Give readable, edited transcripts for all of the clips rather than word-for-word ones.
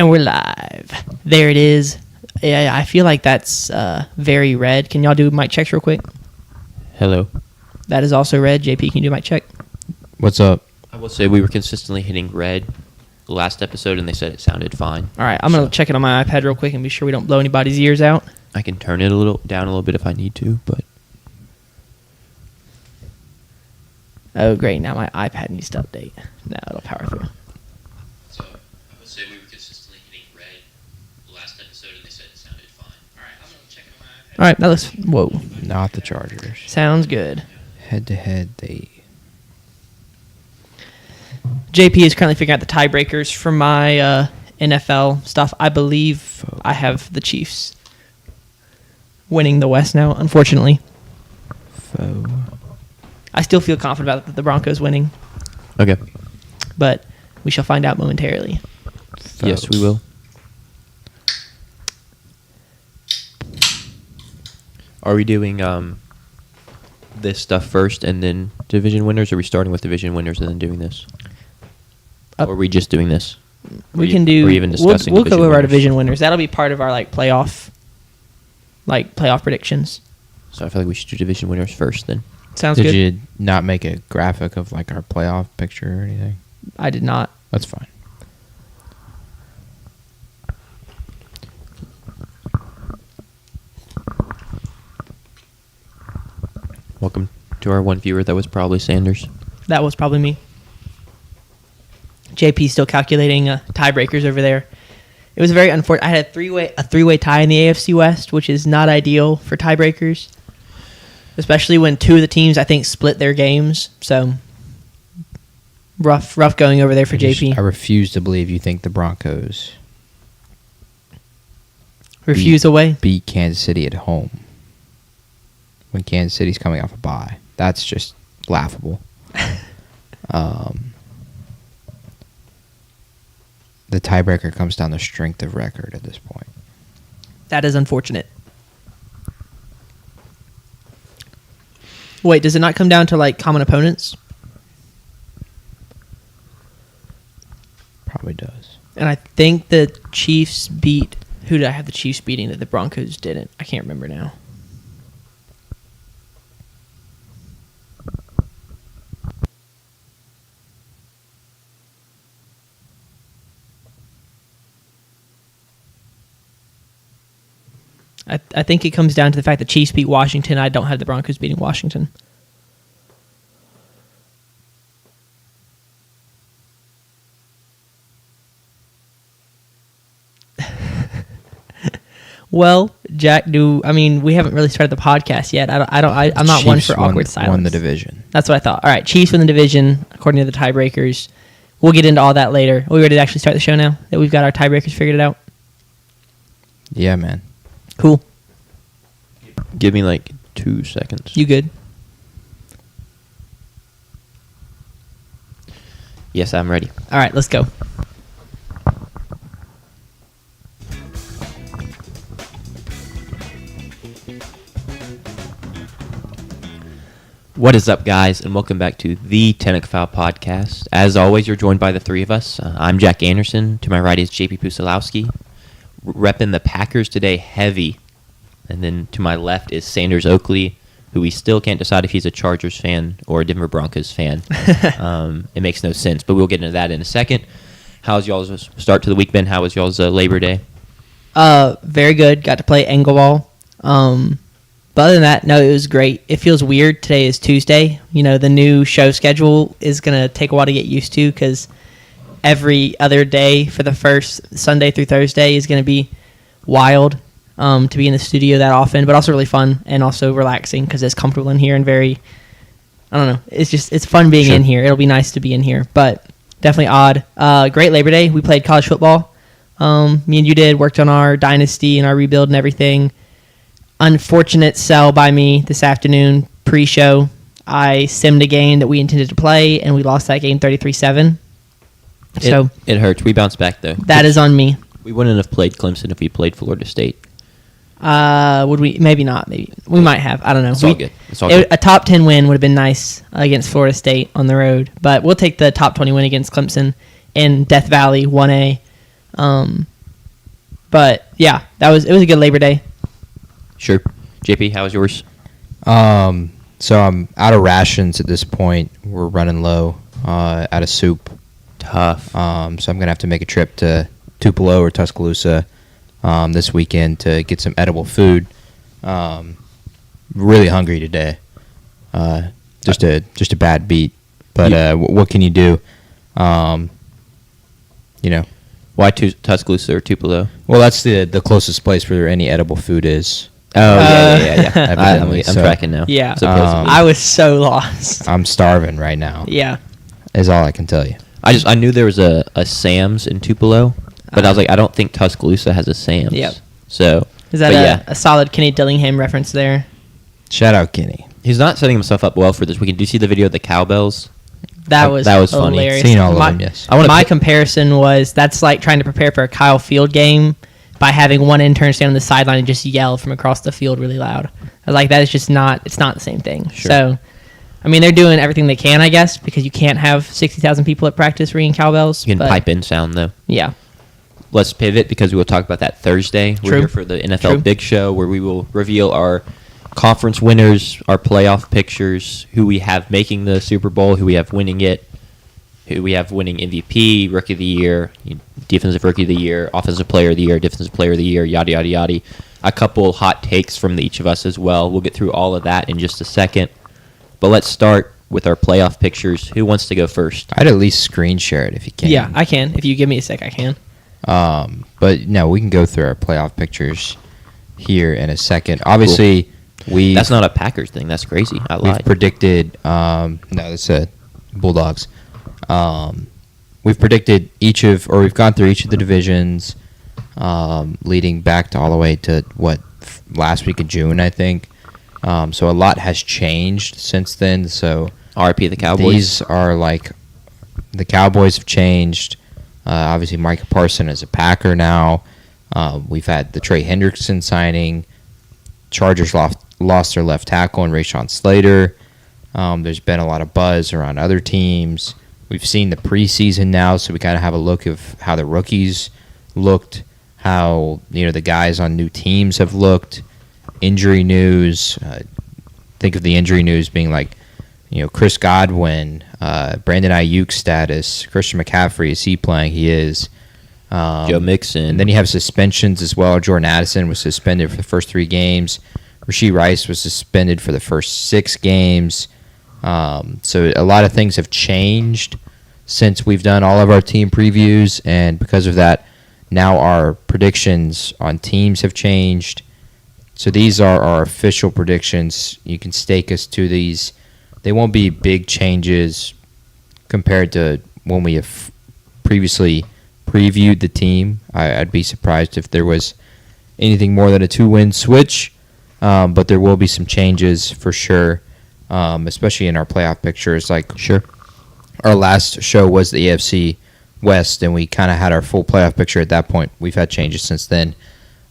And we're live. There it is. Yeah, I feel like that's very red. Can y'all do mic checks real quick? Hello. That is also red. JP, can you do mic check? What's up? I will say we were consistently hitting red last episode, and they said it sounded fine. All right, I'm going to check it on my iPad real quick and be sure we don't blow anybody's ears out. I can turn it down a little bit if I need to, but... Oh, great. Now my iPad needs to update. Now it'll power through. So, I would say we were consistently hitting red last episode, and they said it sounded fine. All right, I'm going to check it on my iPad. All right, that looks... Whoa. Not the Chargers. Sounds good. Head-to-head, they... JP is currently figuring out the tiebreakers for my NFL stuff. I believe I have the Chiefs winning the West now, unfortunately. I still feel confident about the Broncos winning, Okay. but we shall find out momentarily. Yes, we will. Are we doing this stuff first and then division winners, or are we starting with division winners and then doing this? Or are we just doing this? We can do. Or even discussing we'll go over our winners? division winners. That'll be part of our playoff predictions. So I feel like we should do division winners first then. Sounds Did good. you not make a graphic of our playoff picture or anything? I did not. That's fine. Welcome to our one viewer that was probably Sanders. That was probably me. JP's still calculating tiebreakers over there. It was very unfortunate. I had a three-way tie in the AFC West, which is not ideal for tiebreakers, especially when two of the teams, I think, split their games. So rough going over there for JP. I refuse to believe you think the Broncos Refuse away. beat Kansas City at home when Kansas City's coming off a bye. That's just laughable. The tiebreaker comes down to strength of record at this point. That is unfortunate. Wait, does it not come down to common opponents? Probably does. And I think the Chiefs beat... Who did I have the Chiefs beating that the Broncos didn't? I can't remember now. I think it comes down to the fact that Chiefs beat Washington. I don't have the Broncos beating Washington. Well, Jack, we haven't really started the podcast yet. I'm not one for awkward silence. Won the division. That's what I thought. All right, Chiefs win the division according to the tiebreakers. We'll get into all that later. Are we ready to actually start the show now that we've got our tiebreakers figured out? Yeah, man. Cool. Give me 2 seconds. You good? Yes, I'm ready. All right, let's go. What is up, guys, and welcome back to the Technical Fowl podcast. As always, you're joined by the three of us. I'm Jack Anderson. To my right is JP Pusilowski, repping the Packers today heavy. And then to my left is Sanders Oakley, who we still can't decide if he's a Chargers fan or a Denver Broncos fan. It makes no sense, but we'll get into that in a second. How's y'all's start to the week been? How was y'all's Labor Day? Very good. Got to play Engelball. But other than that, no, it was great. It feels weird. Today is Tuesday. The new show schedule is going to take a while to get used to because every other day for the first Sunday through Thursday is going to be wild to be in the studio that often, but also really fun and also relaxing because it's comfortable in here and very, I don't know, it's fun being in here. It'll be nice to be in here, but definitely odd. Great Labor Day. We played college football. Me and you worked on our dynasty and our rebuild and everything. Unfortunate sell by me this afternoon pre-show. I simmed a game that we intended to play, and we lost that game 33-7. So it hurts. We bounced back, though. That is on me. We wouldn't have played Clemson if we played Florida State. Would we? Maybe not. Maybe we might have. I don't know. It's all good. It's all good. A top 10 win would have been nice against Florida State on the road, but we'll take the top 20 win against Clemson in Death Valley 1A. But yeah, it was a good Labor Day. Sure. JP, how was yours? So I'm out of rations at this point. We're running low, out of soup. Tough. So I'm gonna have to make a trip to Tupelo or Tuscaloosa this weekend to get some edible food. Really hungry today. Just a bad beat. But what can you do? Why Tuscaloosa or Tupelo? Well, that's the closest place where any edible food is. Oh, yeah. Evidently, I'm so- tracking now. Yeah. Supposedly. I was so lost. I'm starving right now. Yeah. Is all I can tell you. I knew there was a Sam's in Tupelo, but I was like, I don't think Tuscaloosa has a Sam's. Yep. So Is that a solid Kenny Dillingham reference there? Shout out Kenny. he's not setting himself up well for this weekend. Do you see the video of the cowbells? That was funny. hilarious. Seen all of my, them, yes. My comparison was that's like trying to prepare for a Kyle Field game by having one intern stand on the sideline and just yell from across the field really loud. I was like, that is just not. It's not the same thing. Sure. So, I mean, they're doing everything they can, I guess, because you can't have 60,000 people at practice ringing cowbells. You can but, pipe in sound though. Yeah. Let's pivot because we will talk about that Thursday. We're True. here for the NFL True. Big Show where we will reveal our conference winners, our playoff pictures, who we have making the Super Bowl, who we have winning it, who we have winning MVP, Rookie of the Year, Defensive Rookie of the Year, Offensive Player of the Year, Defensive Player of the Year, yada, yada, yada. A couple hot takes from each of us as well. We'll get through all of that in just a second. But let's start with our playoff pictures. Who wants to go first? I'd at least screen share it if you can. Yeah, I can. If you give me a sec, I can. But no, we can go through our playoff pictures here in a second. Obviously, That's not a Packers thing. That's crazy. I we've lied. predicted. No, it's Bulldogs. We've predicted we've gone through each of the divisions, leading back to all the way to last week of June, I think. So a lot has changed since then. So RIP the Cowboys. these are like the Cowboys have changed. Obviously, Micah Parson is a Packer now. We've had the Trey Hendrickson signing. Chargers lost their left tackle and Rashawn Slater. There's been a lot of buzz around other teams. We've seen the preseason now, so we kind of have a look of how the rookies looked, how the guys on new teams have looked. Injury news. Think of the injury news being like, Chris Godwin, Brandon Ayuk status, Christian McCaffrey, is he playing? He is. Joe Mixon. And then you have suspensions as well. Jordan Addison was suspended for the first 3 games. Rashee Rice was suspended for the first 6 games. So a lot of things have changed since we've done all of our team previews, and because of that, now our predictions on teams have changed. So these are our official predictions. You can stake us to these. They won't be big changes compared to when we have previously previewed the team. I'd be surprised if there was anything more than a 2-win switch, but there will be some changes for sure, especially in our playoff pictures. Like, Sure. Our last show was the AFC West, and we kind of had our full playoff picture at that point. We've had changes since then.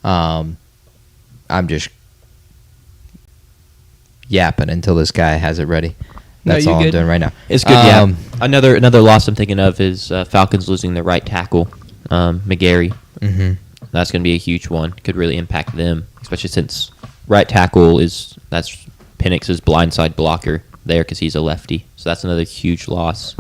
I'm just yapping until this guy has it ready. No, That's you all good. I'm doing right now. It's good, yeah. Another loss I'm thinking of is Falcons losing their right tackle, McGarry. Mm-hmm. That's going to be a huge one. Could really impact them, especially since right tackle that's Penix's blindside blocker there because he's a lefty. So that's another huge loss.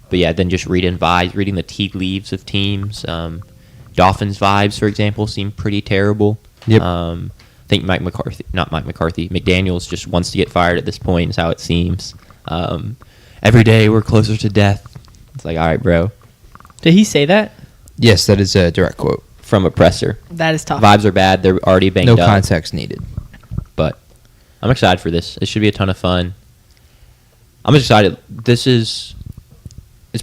But yeah, then just reading the tea leaves of teams. Dolphins vibes, for example, seem pretty terrible. Yep. I think McDaniels just wants to get fired at this point is how it seems. Every day we're closer to death. It's like, all right, bro. Did he say that? Yes, that is a direct quote. From a presser. That is tough. Vibes are bad. They're already banged No up. context needed. But I'm excited for this. It should be a ton of fun. I'm excited. It's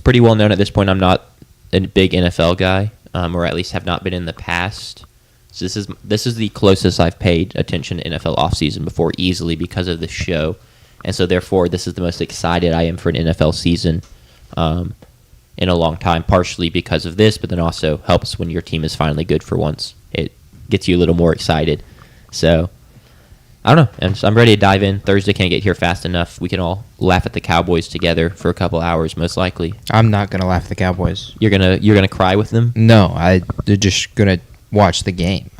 pretty well known at this point I'm not a big NFL guy, or at least have not been in the past. So this is the closest I've paid attention to NFL offseason before, easily because of this show. And so therefore this is the most excited I am for an NFL season in a long time, partially because of this, but then also helps when your team is finally good for once. It gets you a little more excited. So I don't know. I'm ready to dive in. Thursday can't get here fast enough. We can all laugh at the Cowboys together for a couple hours, most likely. I'm not gonna laugh at the Cowboys. You're gonna cry with them. No, they're just gonna watch the game.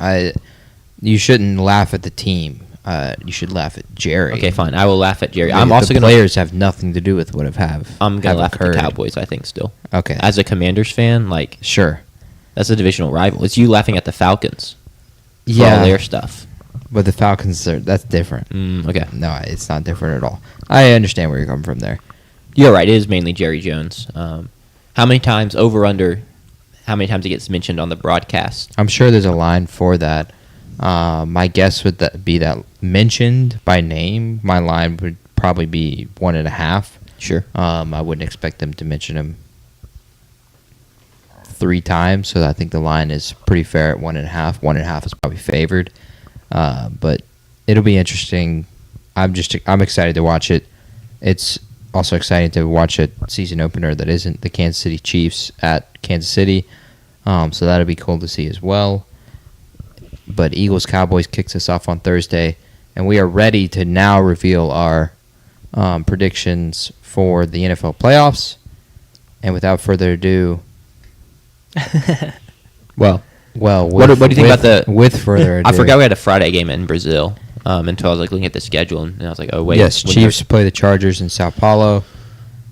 You shouldn't laugh at the team. You should laugh at Jerry. Okay, fine. I will laugh at Jerry. The players have nothing to do with what I'm gonna laugh at the Cowboys. I think still. Okay. As a Commanders fan, like sure, that's a divisional rival. It's you laughing at the Falcons. For yeah, all their stuff. But the Falcons that's different. Okay. No, it's not different at all. I understand where you're coming from there. You're right. It is mainly Jerry Jones. How many times how many times it gets mentioned on the broadcast? I'm sure there's a line for that. My guess would be that mentioned by name. My line would probably be 1.5. Sure. I wouldn't expect them to mention him 3 times, so I think the line is pretty fair at 1.5. 1.5 is probably favored, but it'll be interesting. I'm excited to watch it. It's also exciting to watch a season opener that isn't the Kansas City Chiefs at Kansas City, so that'll be cool to see as well. But Eagles-Cowboys kicks us off on Thursday, and we are ready to now reveal our predictions for the NFL playoffs. And without further ado, what do you think about the? With further ado, I forgot we had a Friday game in Brazil until I was like looking at the schedule, and I was like, oh wait. Yes, Chiefs play the Chargers in Sao Paulo.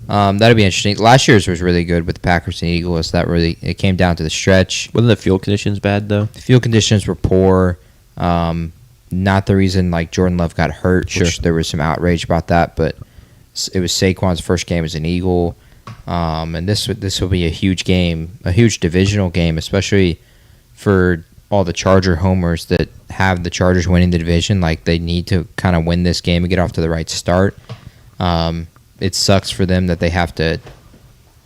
That'll be interesting. Last year's was really good with the Packers and Eagles. It came down to the stretch. Wasn't the field conditions bad though? The field conditions were poor. Not the reason like Jordan Love got hurt. Sure. Which there was some outrage about that, but it was Saquon's first game as an Eagle, and this will be a huge game, a huge divisional game, especially for all the Charger homers that have the Chargers winning the division. Like they need to kind of win this game and get off to the right start. It sucks for them that they have to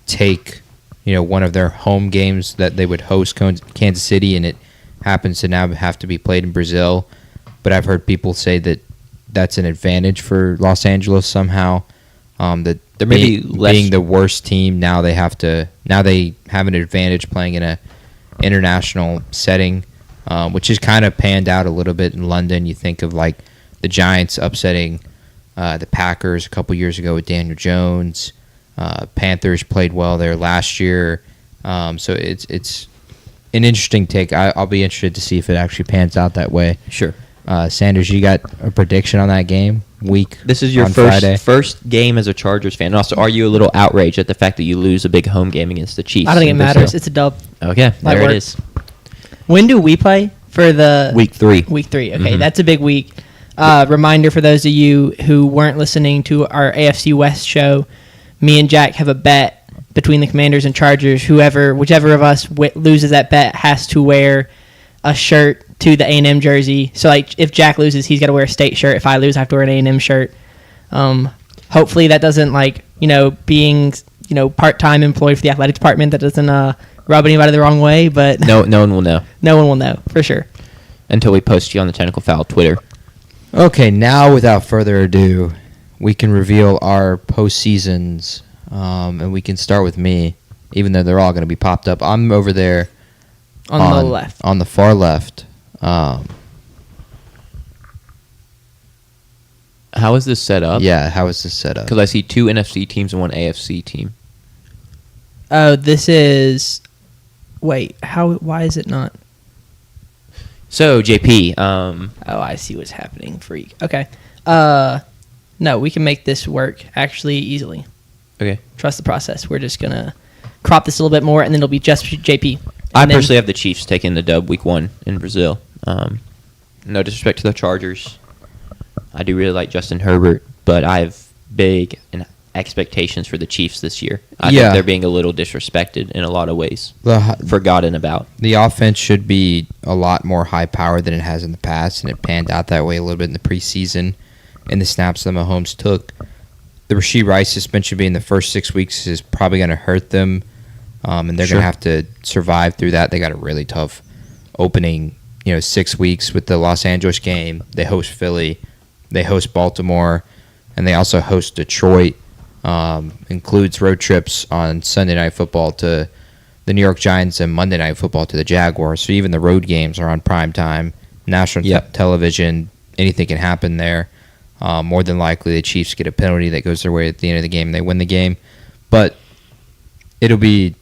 take, one of their home games that they would host Kansas City, and it happens to now have to be played in Brazil. But I've heard people say that that's an advantage for Los Angeles somehow. That there may be less being the worst team now they have an advantage playing in a international setting, which has kind of panned out a little bit in London. You think of like the Giants upsetting the Packers a couple years ago with Daniel Jones. Panthers played well there last year. So it's an interesting take. I'll be interested to see if it actually pans out that way. Sure. Sanders, you got a prediction on that game? This is your first game as a Chargers fan. And also, are you a little outraged at the fact that you lose a big home game against the Chiefs? I don't think it matters. It's a dub. Okay, there it is. When do we play for the week 3? Week 3. Okay, that's a big week. Reminder for those of you who weren't listening to our AFC West show, me and Jack have a bet between the Commanders and Chargers. Whichever of us loses that bet has to wear a shirt to the A&M jersey. So, like, if Jack loses, he's got to wear a state shirt. If I lose, I have to wear an A&M shirt. Hopefully that doesn't, being, part-time employed for the athletic department, that doesn't rub anybody the wrong way. But no one will know. No one will know, for sure. Until we post you on the Technical Fowl Twitter. Okay, now without further ado, we can reveal our postseasons, and we can start with me, even though they're all going to be popped up. I'm over there on the left. On the far left. How is this set up? Yeah, how is this set up? Because I see 2 NFC teams and 1 AFC team. Oh, this is... Wait, why is it not... So, JP... Oh, I see what's happening. Freak. Okay. No, we can make this work actually easily. Okay. Trust the process. We're just going to crop this a little bit more, and then it'll be just JP. I personally have the Chiefs taking the dub week 1 in Brazil. No disrespect to the Chargers. I do really like Justin Herbert, but I have big expectations for the Chiefs this year. I think they're being a little disrespected in a lot of ways. Forgotten about. The offense should be a lot more high powered than it has in the past, and it panned out that way a little bit in the preseason and the snaps that Mahomes took. The Rashee Rice suspension being the first 6 weeks is probably going to hurt them, and they're going to have to survive through that. They got a really tough opening, 6 weeks with the Los Angeles game. They host Philly. They host Baltimore, and they also host Detroit. Includes road trips on Sunday Night Football to the New York Giants and Monday Night Football to the Jaguars. So even the road games are on prime time, national television. Anything can happen there. More than likely, the Chiefs get a penalty that goes their way at the end of the game. They win the game. But it'll be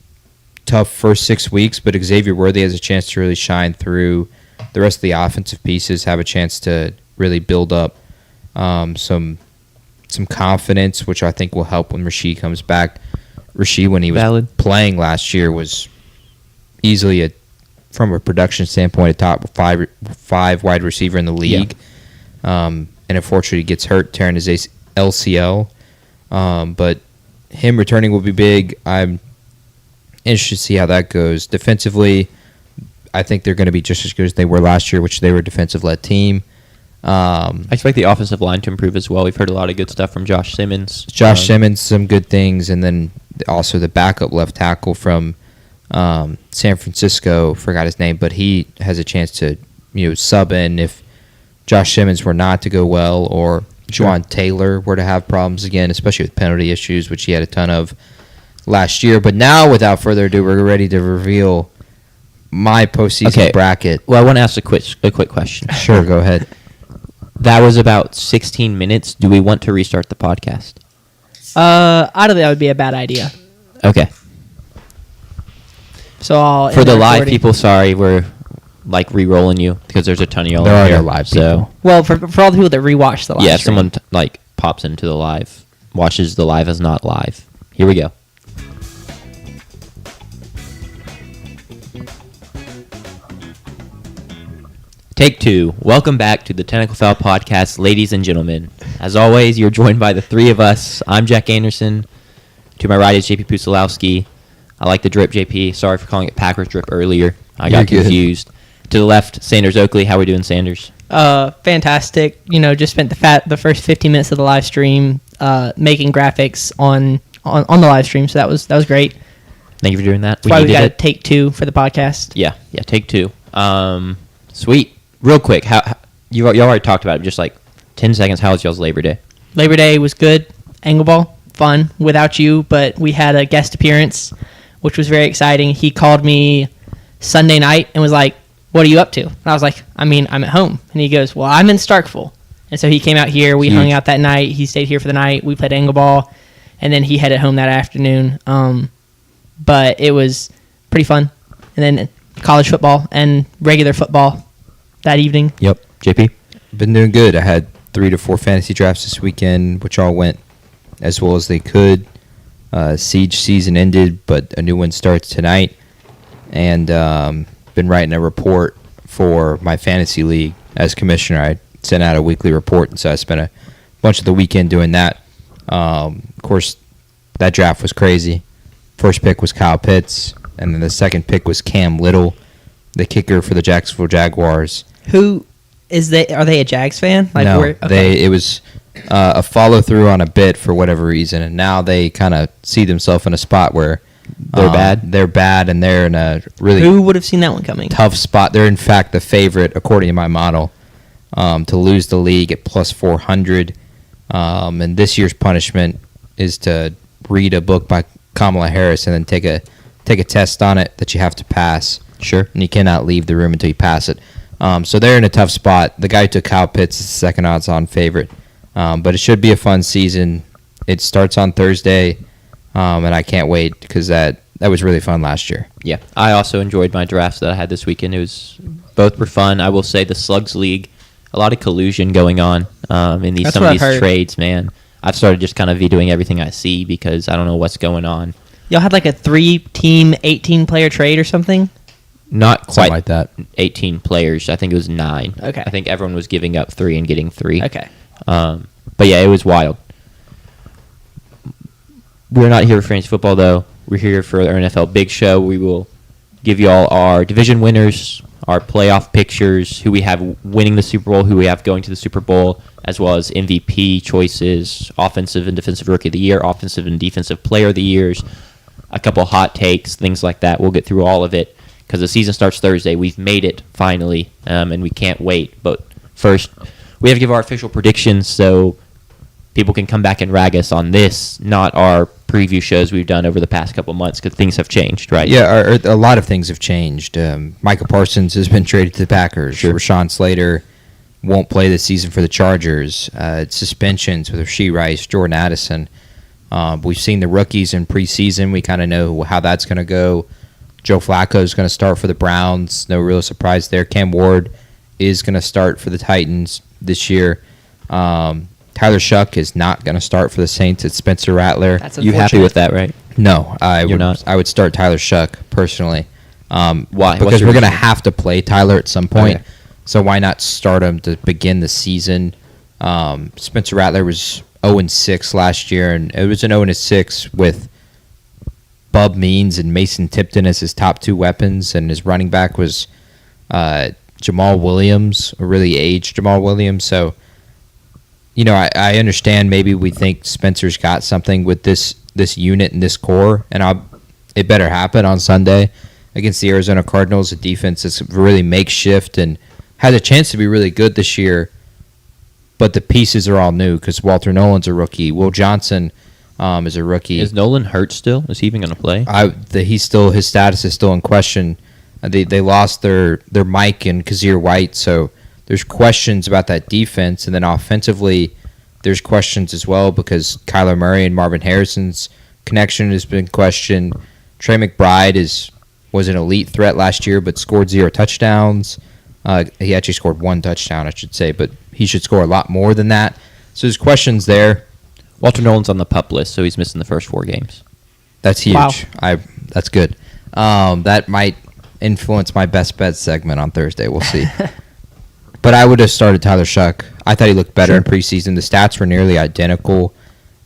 tough first 6 weeks, but Xavier Worthy has a chance to really shine through the rest of the offensive pieces, have a chance to really build up some confidence, which I think will help when Rasheed comes back. Rasheed, when he was playing last year, was easily, from a production standpoint, a top five wide receiver in the league. Yeah. And unfortunately, he gets hurt tearing his LCL. But him returning will be big. I'm interested to see how that goes. Defensively, I think they're going to be just as good as they were last year, which they were a defensive-led team. I expect the offensive line to improve as well. We've heard a lot of good stuff from Josh Simmons. Simmons, some good things, and then also the backup left tackle from San Francisco, forgot his name, but he has a chance to sub in if Josh Simmons were not to go well, or Juwan Taylor were to have problems again, especially with penalty issues, which he had a ton of last year. But now, without further ado, we're ready to reveal my postseason bracket. Well, I want to ask a quick question. Sure, go ahead. That was about 16 minutes. Do we want to restart the podcast? I don't think that would be a bad idea. Okay. So I'll for the live people, sorry, we're like re-rolling you because there's a ton of y'all. There are live people. Well, for all the people that rewatch the live stream. Someone pops into the live, watches the live as not live. Here we go. Take two. Welcome back to the Technical Fowl podcast, ladies and gentlemen. As always, you're joined by the three of us. I'm Jack Anderson. To my right is JP Pusilowski. I like the drip, JP. Sorry for calling it Packers drip earlier. I got confused. To the left, Sanders Oakley. How are we doing, Sanders? Fantastic. Just spent the first 15 minutes of the live stream making graphics on the live stream, so that was great. Thank you for doing that. That's why we got to take two for the podcast. Yeah, take two. Sweet. Real quick, you already talked about it, just 10 seconds. How was y'all's Labor Day? Labor Day was good. Angleball, fun without you, but we had a guest appearance, which was very exciting. He called me Sunday night and was like, "What are you up to?" And I was like, I'm at home. And he goes, "Well, I'm in Starkville." And so he came out here. We hung out that night. He stayed here for the night. We played angleball, and then he headed home that afternoon. But it was pretty fun. And then college football and regular football that evening. Yep. JP? Been doing good. I had 3 to 4 fantasy drafts this weekend, which all went as well as they could. Siege season ended, but a new one starts tonight. And been writing a report for my fantasy league as commissioner. I sent out a weekly report, and so I spent a bunch of the weekend doing that. Of course, that draft was crazy. First pick was Kyle Pitts, and then the second pick was Cam Little, the kicker for the Jacksonville Jaguars. Who is they? Are they a Jags fan? No, it was a follow-through on a bit for whatever reason, and now they kind of see themselves in a spot where they're bad. They're bad, and they're in a really who would have seen that one coming? Tough spot. They're in fact the favorite, according to my model, to lose the league at plus 400. And this year's punishment is to read a book by Kamala Harris and then take a test on it that you have to pass. Sure. And you cannot leave the room until you pass it. So they're in a tough spot. The guy who took Kyle Pitts is the second odds-on favorite. But it should be a fun season. It starts on Thursday, and I can't wait because that was really fun last year. Yeah, I also enjoyed my drafts that I had this weekend. Both were fun. I will say the Slugs League, a lot of collusion going on in some of these trades, man. I've started just kind of vetoing everything I see because I don't know what's going on. Y'all had like a 3-team, 18-player trade or something? Not quite something like that. 18 players. I think it was 9. Okay. I think everyone was giving up 3 and getting 3. Okay. But yeah, it was wild. We're not here for fantasy football, though. We're here for our NFL Big Show. We will give you all our division winners, our playoff pictures, who we have winning the Super Bowl, who we have going to the Super Bowl, as well as MVP choices, offensive and defensive rookie of the year, offensive and defensive player of the years, a couple hot takes, things like that. We'll get through all of it because the season starts Thursday. We've made it finally, and we can't wait. But first, we have to give our official predictions so people can come back and rag us on this, not our preview shows we've done over the past couple months because things have changed, right? Yeah, a lot of things have changed. Micah Parsons has been traded to the Packers. Sure. Rashawn Slater won't play this season for the Chargers. Suspensions with Rasheed Rice, Jordan Addison. We've seen the rookies in preseason. We kind of know how that's going to go. Joe Flacco is going to start for the Browns. No real surprise there. Cam Ward is going to start for the Titans this year. Tyler Shuck is not going to start for the Saints. It's Spencer Rattler. That's You happy unfortunate. with that, right? No, You're not? I would start Tyler Shuck personally. Why? What's Because your we're going to reason? have to play Tyler at some point. Okay. So why not start him to begin the season? Spencer Rattler was 0-6 last year, and it was an 0-6 with Bub Means and Mason Tipton as his top two weapons, and his running back was Jamal Williams, a really aged Jamal Williams. So, I understand maybe we think Spencer's got something with this unit and this core, and it better happen on Sunday against the Arizona Cardinals, a defense that's really makeshift and has a chance to be really good this year, but the pieces are all new because Walter Nolan's a rookie. Will Johnson is a rookie. Is Nolan hurt still? Is he even going to play? His status is still in question. They lost their Mike and Kazir White, so there's questions about that defense, and then offensively, there's questions as well because Kyler Murray and Marvin Harrison's connection has been questioned. Trey McBride was an elite threat last year, but scored 0 touchdowns. He actually scored 1 touchdown, I should say, but he should score a lot more than that. So there's questions there. Walter Nolan's on the PUP list, so he's missing the first 4 games. That's huge. Wow. That's good. That might influence my best bet segment on Thursday. We'll see. But I would have started Tyler Shuck. I thought he looked better in preseason. The stats were nearly identical.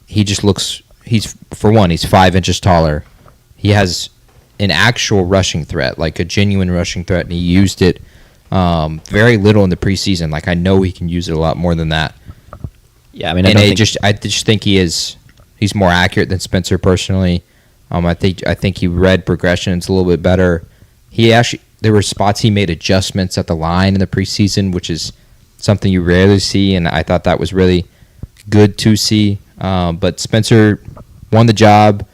He just looks. He's 5 inches taller. He has an actual rushing threat, like a genuine rushing threat, and he used it very little in the preseason. Like I know he can use it a lot more than that. Yeah, I mean, I just think he's more accurate than Spencer personally. I think he read progressions a little bit better. There were spots he made adjustments at the line in the preseason, which is something you rarely see, and I thought that was really good to see. But Spencer won the job.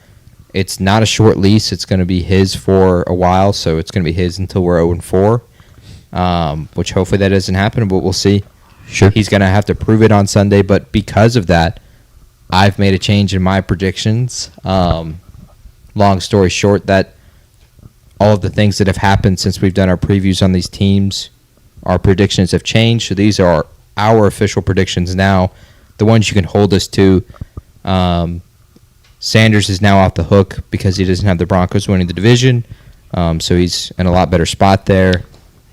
It's not a short lease. It's going to be his for a while, so it's going to be his until we're 0-4, which hopefully that doesn't happen, but we'll see. Sure. He's going to have to prove it on Sunday, but because of that, I've made a change in my predictions. Long story short, that all of the things that have happened since we've done our previews on these teams, our predictions have changed. So these are our official predictions now, the ones you can hold us to. Sanders is now off the hook because he doesn't have the Broncos winning the division, so he's in a lot better spot there.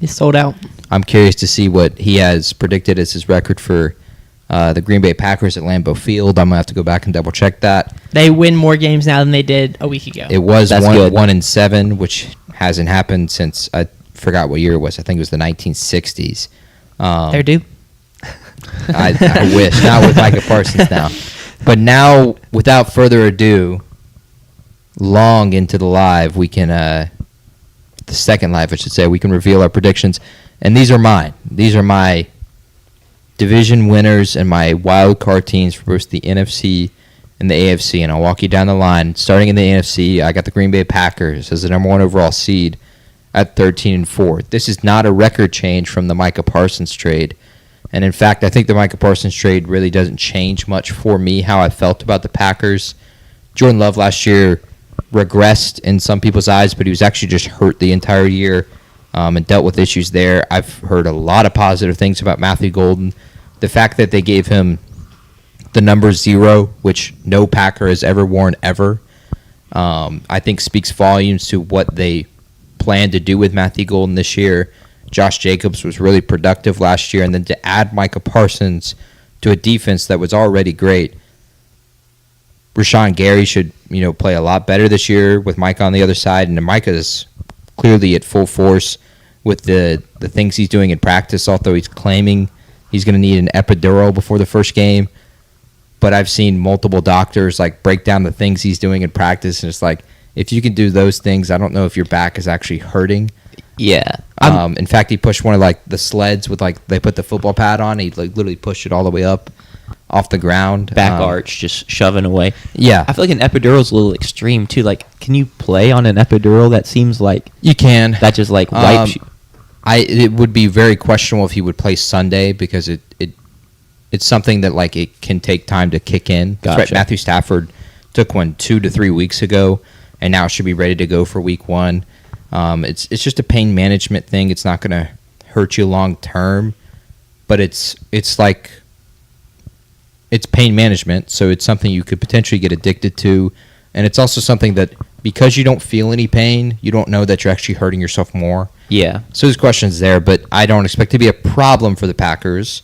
He's sold out. I'm curious to see what he has predicted as his record for the Green Bay Packers at Lambeau Field. I'm going to have to go back and double-check that. They win more games now than they did a week ago. It was That's good. 1-7, which hasn't happened since, I forgot what year it was. I think it was the 1960s. They're due. I wish. Not with Micah Parsons now. But now, without further ado, long into the live, we can, the second live, I should say, we can reveal our predictions. And these are mine. These are my division winners and my wild card teams for both the NFC and the AFC. And I'll walk you down the line. Starting in the NFC, I got the Green Bay Packers as the number 1 overall seed at 13-4. This is not a record change from the Micah Parsons trade. And in fact, I think the Micah Parsons trade really doesn't change much for me how I felt about the Packers. Jordan Love last year regressed in some people's eyes, but he was actually just hurt the entire year and dealt with issues there. I've heard a lot of positive things about Matthew Golden. The fact that they gave him the number 0, which no Packer has ever worn ever, I think speaks volumes to what they plan to do with Matthew Golden this year. Josh Jacobs was really productive last year, and then to add Micah Parsons to a defense that was already great, Rashawn Gary should play a lot better this year with Micah on the other side, and Micah is clearly at full force with the things he's doing in practice, although he's claiming he's going to need an epidural before the first game. But I've seen multiple doctors break down the things he's doing in practice, and it's like, if you can do those things, I don't know if your back is actually hurting. Yeah. In fact, he pushed one of the sleds with they put the football pad on. He literally pushed it all the way up off the ground. Back arch, just shoving away. Yeah. I feel like an epidural is a little extreme, too. Can you play on an epidural? That seems like you can. That just, wipes you. It would be very questionable if he would play Sunday because it's something that, it can take time to kick in. Gotcha. Matthew Stafford took one 2 to 3 weeks ago, and now should be ready to go for week 1. It's just a pain management thing. It's not going to hurt you long term, but it's pain management, so it's something you could potentially get addicted to, and it's also something that because you don't feel any pain, you don't know that you're actually hurting yourself more. Yeah. So there's questions there, but I don't expect to be a problem for the Packers,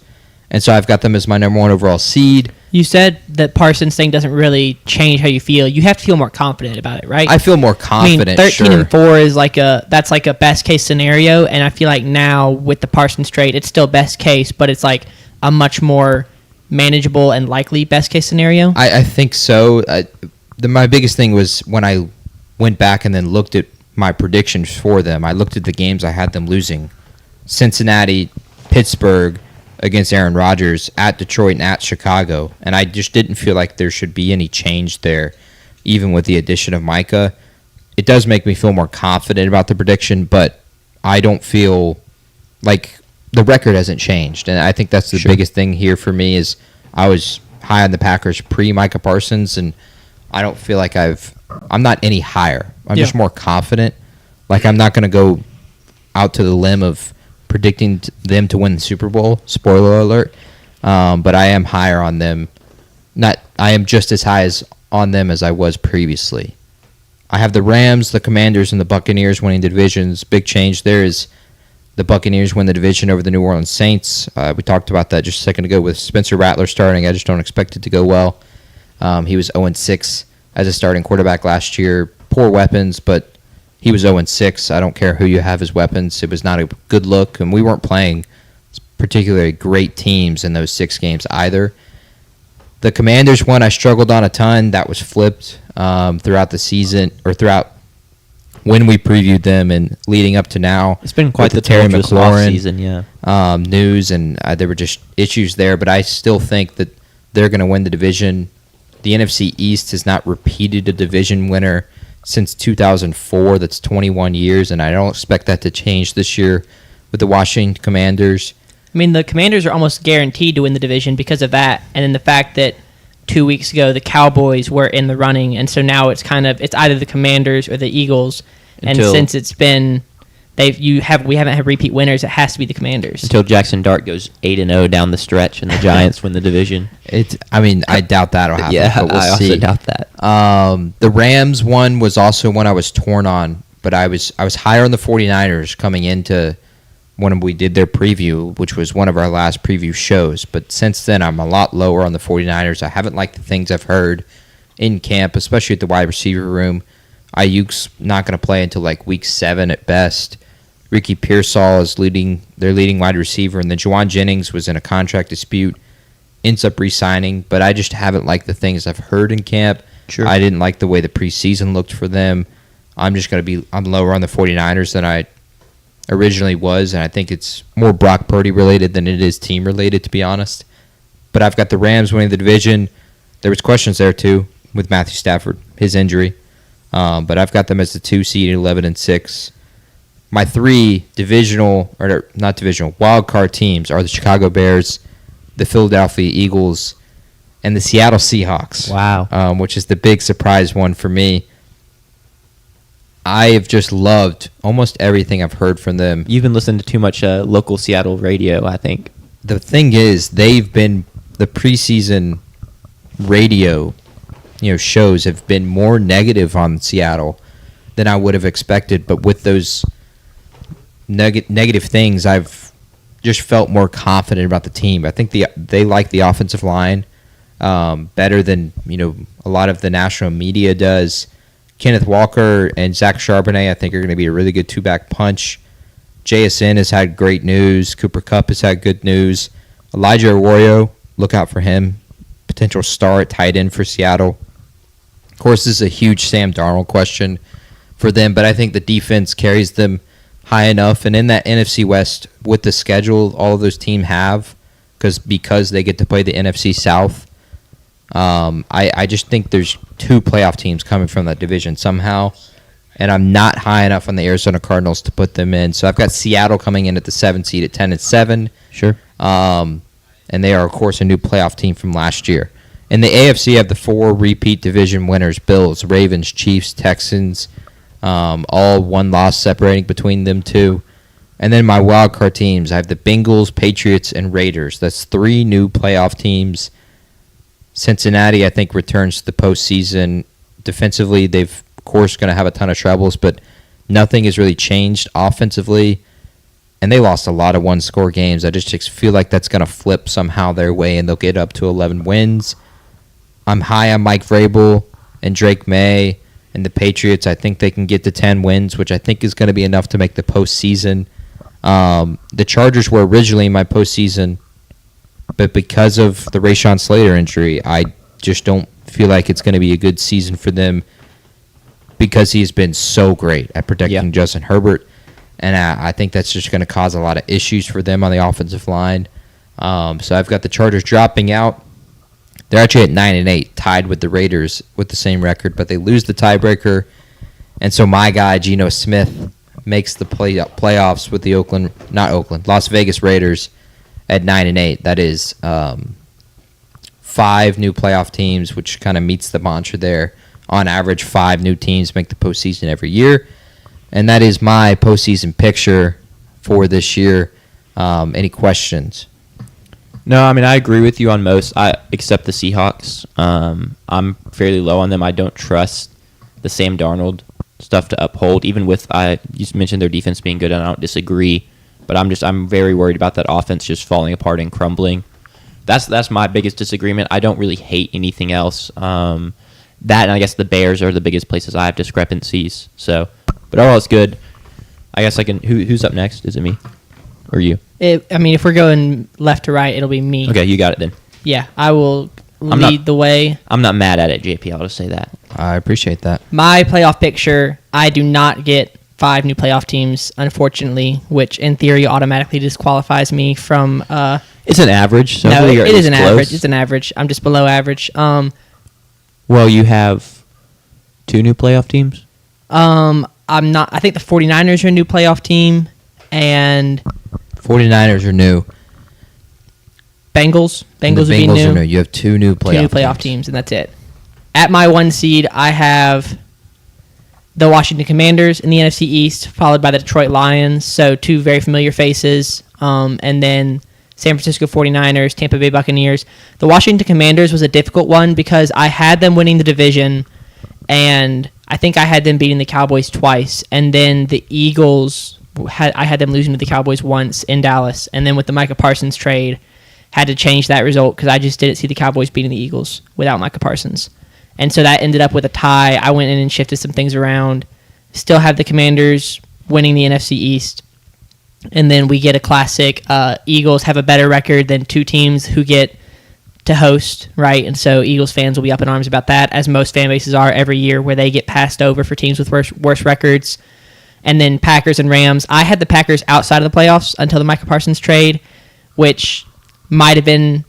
and so I've got them as my number 1 overall seed. You said that Parsons thing doesn't really change how you feel. You have to feel more confident about it, right? I feel more confident. 13-4 is like a best case scenario, and I feel like now with the Parsons trade, it's still best case, but it's like a much more manageable and likely best case scenario. I think so. My biggest thing was when I went back and then looked at my predictions for them. I looked at the games I had them losing: Cincinnati, Pittsburgh against Aaron Rodgers, at Detroit, and at Chicago. And I just didn't feel like there should be any change there, even with the addition of Micah. It does make me feel more confident about the prediction, but I don't feel like the record hasn't changed. And I think that's the biggest thing here for me is I was high on the Packers pre-Micah Parsons, and I don't feel like I'm not any higher. I'm just more confident. Like, I'm not going to go out to the limb of predicting them to win the Super Bowl. Spoiler alert. But I am higher on them. I am just as high on them as I was previously. I have the Rams, the Commanders, and the Buccaneers winning the divisions. Big change there is the Buccaneers win the division over the New Orleans Saints. We talked about that just a second ago with Spencer Rattler starting. I just don't expect it to go well. He was 0-6 as a starting quarterback last year. Poor weapons, but he was 0-6. I don't care who you have as weapons. It was not a good look, and we weren't playing particularly great teams in those 6 games either. The Commanders one I struggled on a ton. That was flipped throughout the season, or throughout when we previewed them and leading up to now. It's been quite the Terry McLaurin season, yeah. News, and there were just issues there, but I still think that they're going to win the division. The NFC East has not repeated a division winner since 2004. That's 21 years, and I don't expect that to change this year with the Washington Commanders. I mean, the Commanders are almost guaranteed to win the division because of that, and then the fact that 2 weeks ago the Cowboys were in the running, and so now it's either the Commanders or the Eagles. And since it's been we haven't had repeat winners, it has to be the Commanders. Until Jackson Dart goes 8-0 down the stretch and the Giants win the division. I doubt that'll happen. Yeah, but we'll I also see. doubt that. The Rams one was also one I was torn on, but I was higher on the 49ers coming into when we did their preview, which was one of our last preview shows. But since then, I'm a lot lower on the 49ers. I haven't liked the things I've heard in camp, especially at the wide receiver room. Ayuk's not going to play until like week 7 at best. Ricky Pearsall is their leading wide receiver, and then Juwan Jennings was in a contract dispute, ends up re-signing, but I just haven't liked the things I've heard in camp. Sure. I didn't like the way the preseason looked for them. I'm lower on the 49ers than I originally was, and I think it's more Brock Purdy related than it is team related, to be honest. But I've got the Rams winning the division. There was questions there too with Matthew Stafford, his injury. But I've got them as the 2 seed, 11-6. My 3 wild card teams are the Chicago Bears, the Philadelphia Eagles, and the Seattle Seahawks. Wow. Which is the big surprise one for me. I have just loved almost everything I've heard from them. You've been listening to too much local Seattle radio, I think. The thing is, they've been the preseason radio shows have been more negative on Seattle than I would have expected. But with those negative things, I've just felt more confident about the team. I think they like the offensive line better than a lot of the national media does. Kenneth Walker and Zach Charbonnet, I think, are going to be a really good 2-back punch. JSN has had great news. Cooper Kupp has had good news. Elijah Arroyo, look out for him. Potential star at tight end for Seattle. Of course, this is a huge Sam Darnold question for them, but I think the defense carries them high enough. And in that NFC West, with the schedule all of those teams have, because they get to play the NFC South, I just think there's 2 playoff teams coming from that division somehow, and I'm not high enough on the Arizona Cardinals to put them in. So I've got Seattle coming in at the 7 seed at 10-7. Sure. And they are, of course, a new playoff team from last year. In the AFC, I have the 4 repeat division winners: Bills, Ravens, Chiefs, Texans, all one loss separating between them two. And then my wild card teams, I have the Bengals, Patriots, and Raiders. That's 3 new playoff teams. Cincinnati, I think, returns to the postseason. Defensively, they've, of course, going to have a ton of troubles, but nothing has really changed offensively. And they lost a lot of one-score games. I just feel like that's going to flip somehow their way, and they'll get up to 11 wins. I'm high on Mike Vrabel and Drake May and the Patriots. I think they can get to 10 wins, which I think is going to be enough to make the postseason. The Chargers were originally in my postseason, but because of the Rashawn Slater injury, I just don't feel like it's going to be a good season for them because he's been so great at protecting Justin Herbert, and I think that's just going to cause a lot of issues for them on the offensive line. So I've got the Chargers dropping out. They're actually at 9-8, tied with the Raiders with the same record, but they lose the tiebreaker, and so my guy Geno Smith makes the playoffs with the Las Vegas Raiders at 9-8. That is 5 new playoff teams, which kind of meets the mantra there. On average, 5 new teams make the postseason every year, and that is my postseason picture for this year. Any questions? No, I mean, I agree with you on most, except the Seahawks. I'm fairly low on them. I don't trust the Sam Darnold stuff to uphold, even with you mentioned their defense being good, and I don't disagree, but I'm very worried about that offense just falling apart and crumbling. That's my biggest disagreement. I don't really hate anything else. That, and I guess the Bears are the biggest places I have discrepancies. So, but overall, it's good. I guess I can. Who's up next? Is it me or you? If we're going left to right, it'll be me. Okay, you got it then. Yeah, I will lead the way. I'm not mad at it, JP. I'll just say that. I appreciate that. My playoff picture, I do not get 5 new playoff teams, unfortunately, which in theory automatically disqualifies me from... it's an average. So no, it is an close. average. It's an average. I'm just below average. Well, you have 2 new playoff teams? I'm not... I think the 49ers are a new playoff team, and... 49ers are new. Bengals would be Bengals new. are new. You have 2 new playoff teams, and that's it. At my 1 seed, I have the Washington Commanders in the NFC East, followed by the Detroit Lions, so 2 very familiar faces, and then San Francisco 49ers, Tampa Bay Buccaneers. The Washington Commanders was a difficult one because I had them winning the division, and I think I had them beating the Cowboys twice, and then the Eagles, I had them losing to the Cowboys once in Dallas, and then with the Micah Parsons trade, had to change that result because I just didn't see the Cowboys beating the Eagles without Micah Parsons. And so that ended up with a tie. I went in and shifted some things around. Still have the Commanders winning the NFC East. And then we get a classic. Eagles have a better record than 2 teams who get to host, right? And so Eagles fans will be up in arms about that, as most fan bases are every year, where they get passed over for teams with worse records. And then Packers and Rams. I had the Packers outside of the playoffs until the Micah Parsons trade, which might have been...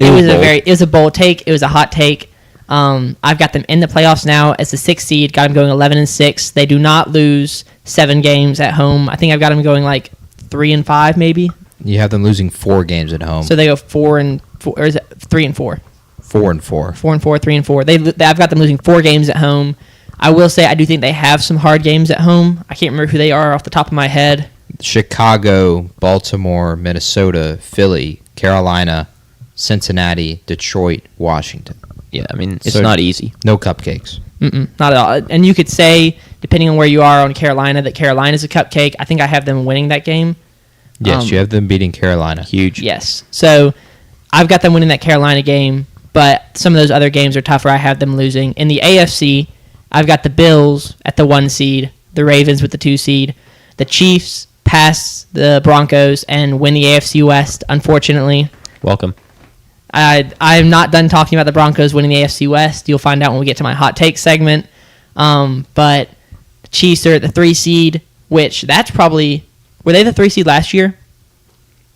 It was a bold take. It was a hot take. I've got them in the playoffs now as the 6th seed. Got them going 11-6. They do not lose 7 games at home. I think I've got them going like 3-5 maybe. You have them losing 4 games at home. So they go 4-4, or is it 3-4? 4-4. 4-4, 3-4. I've got them losing 4 games at home. I will say I do think they have some hard games at home. I can't remember who they are off the top of my head. Chicago, Baltimore, Minnesota, Philly, Carolina, Cincinnati, Detroit, Washington. Yeah, I mean, it's not easy. No cupcakes. Not at all. And you could say, depending on where you are on Carolina, that Carolina's a cupcake. I think I have them winning that game. Yes, you have them beating Carolina. Huge. Yes. So I've got them winning that Carolina game, but some of those other games are tougher. I have them losing. In the AFC, I've got the Bills at the 1 seed, the Ravens with the 2 seed. The Chiefs pass the Broncos and win the AFC West, unfortunately. Welcome. I'm not done talking about the Broncos winning the AFC West. You'll find out when we get to my hot take segment. But the Chiefs are at the 3 seed, which that's probably... Were they the 3 seed last year?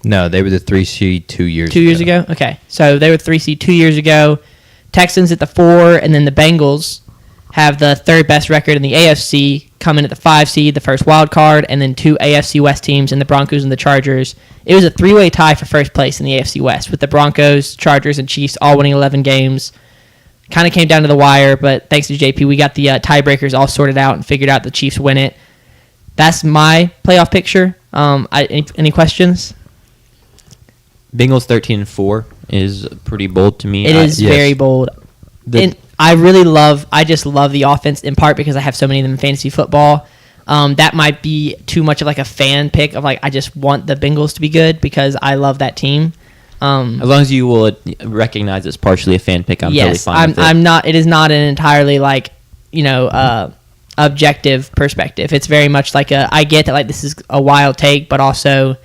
No, they were the 3 seed 2 years ago. 2 years ago? Okay. So they were 3 seed 2 years ago. Texans at the 4, and then the Bengals have the 3rd best record in the AFC, come in at the 5 seed, the first wild card, and then 2 AFC West teams in the Broncos and the Chargers. It was a 3-way tie for first place in the AFC West, with the Broncos, Chargers, and Chiefs all winning 11 games. Kind of came down to the wire, but thanks to JP, we got the tiebreakers all sorted out and figured out the Chiefs win it. That's my playoff picture. Any questions? Bengals 13-4 is pretty bold to me. It is yes. very bold. And I just love the offense, in part because I have so many of them in fantasy football. That might be too much of like a fan pick of like I just want the Bengals to be good because I love that team. As long as you will recognize it's partially a fan pick, I'm totally fine with it. I'm not. It is not an entirely like objective perspective. It's very much like I get that like this is a wild take, but also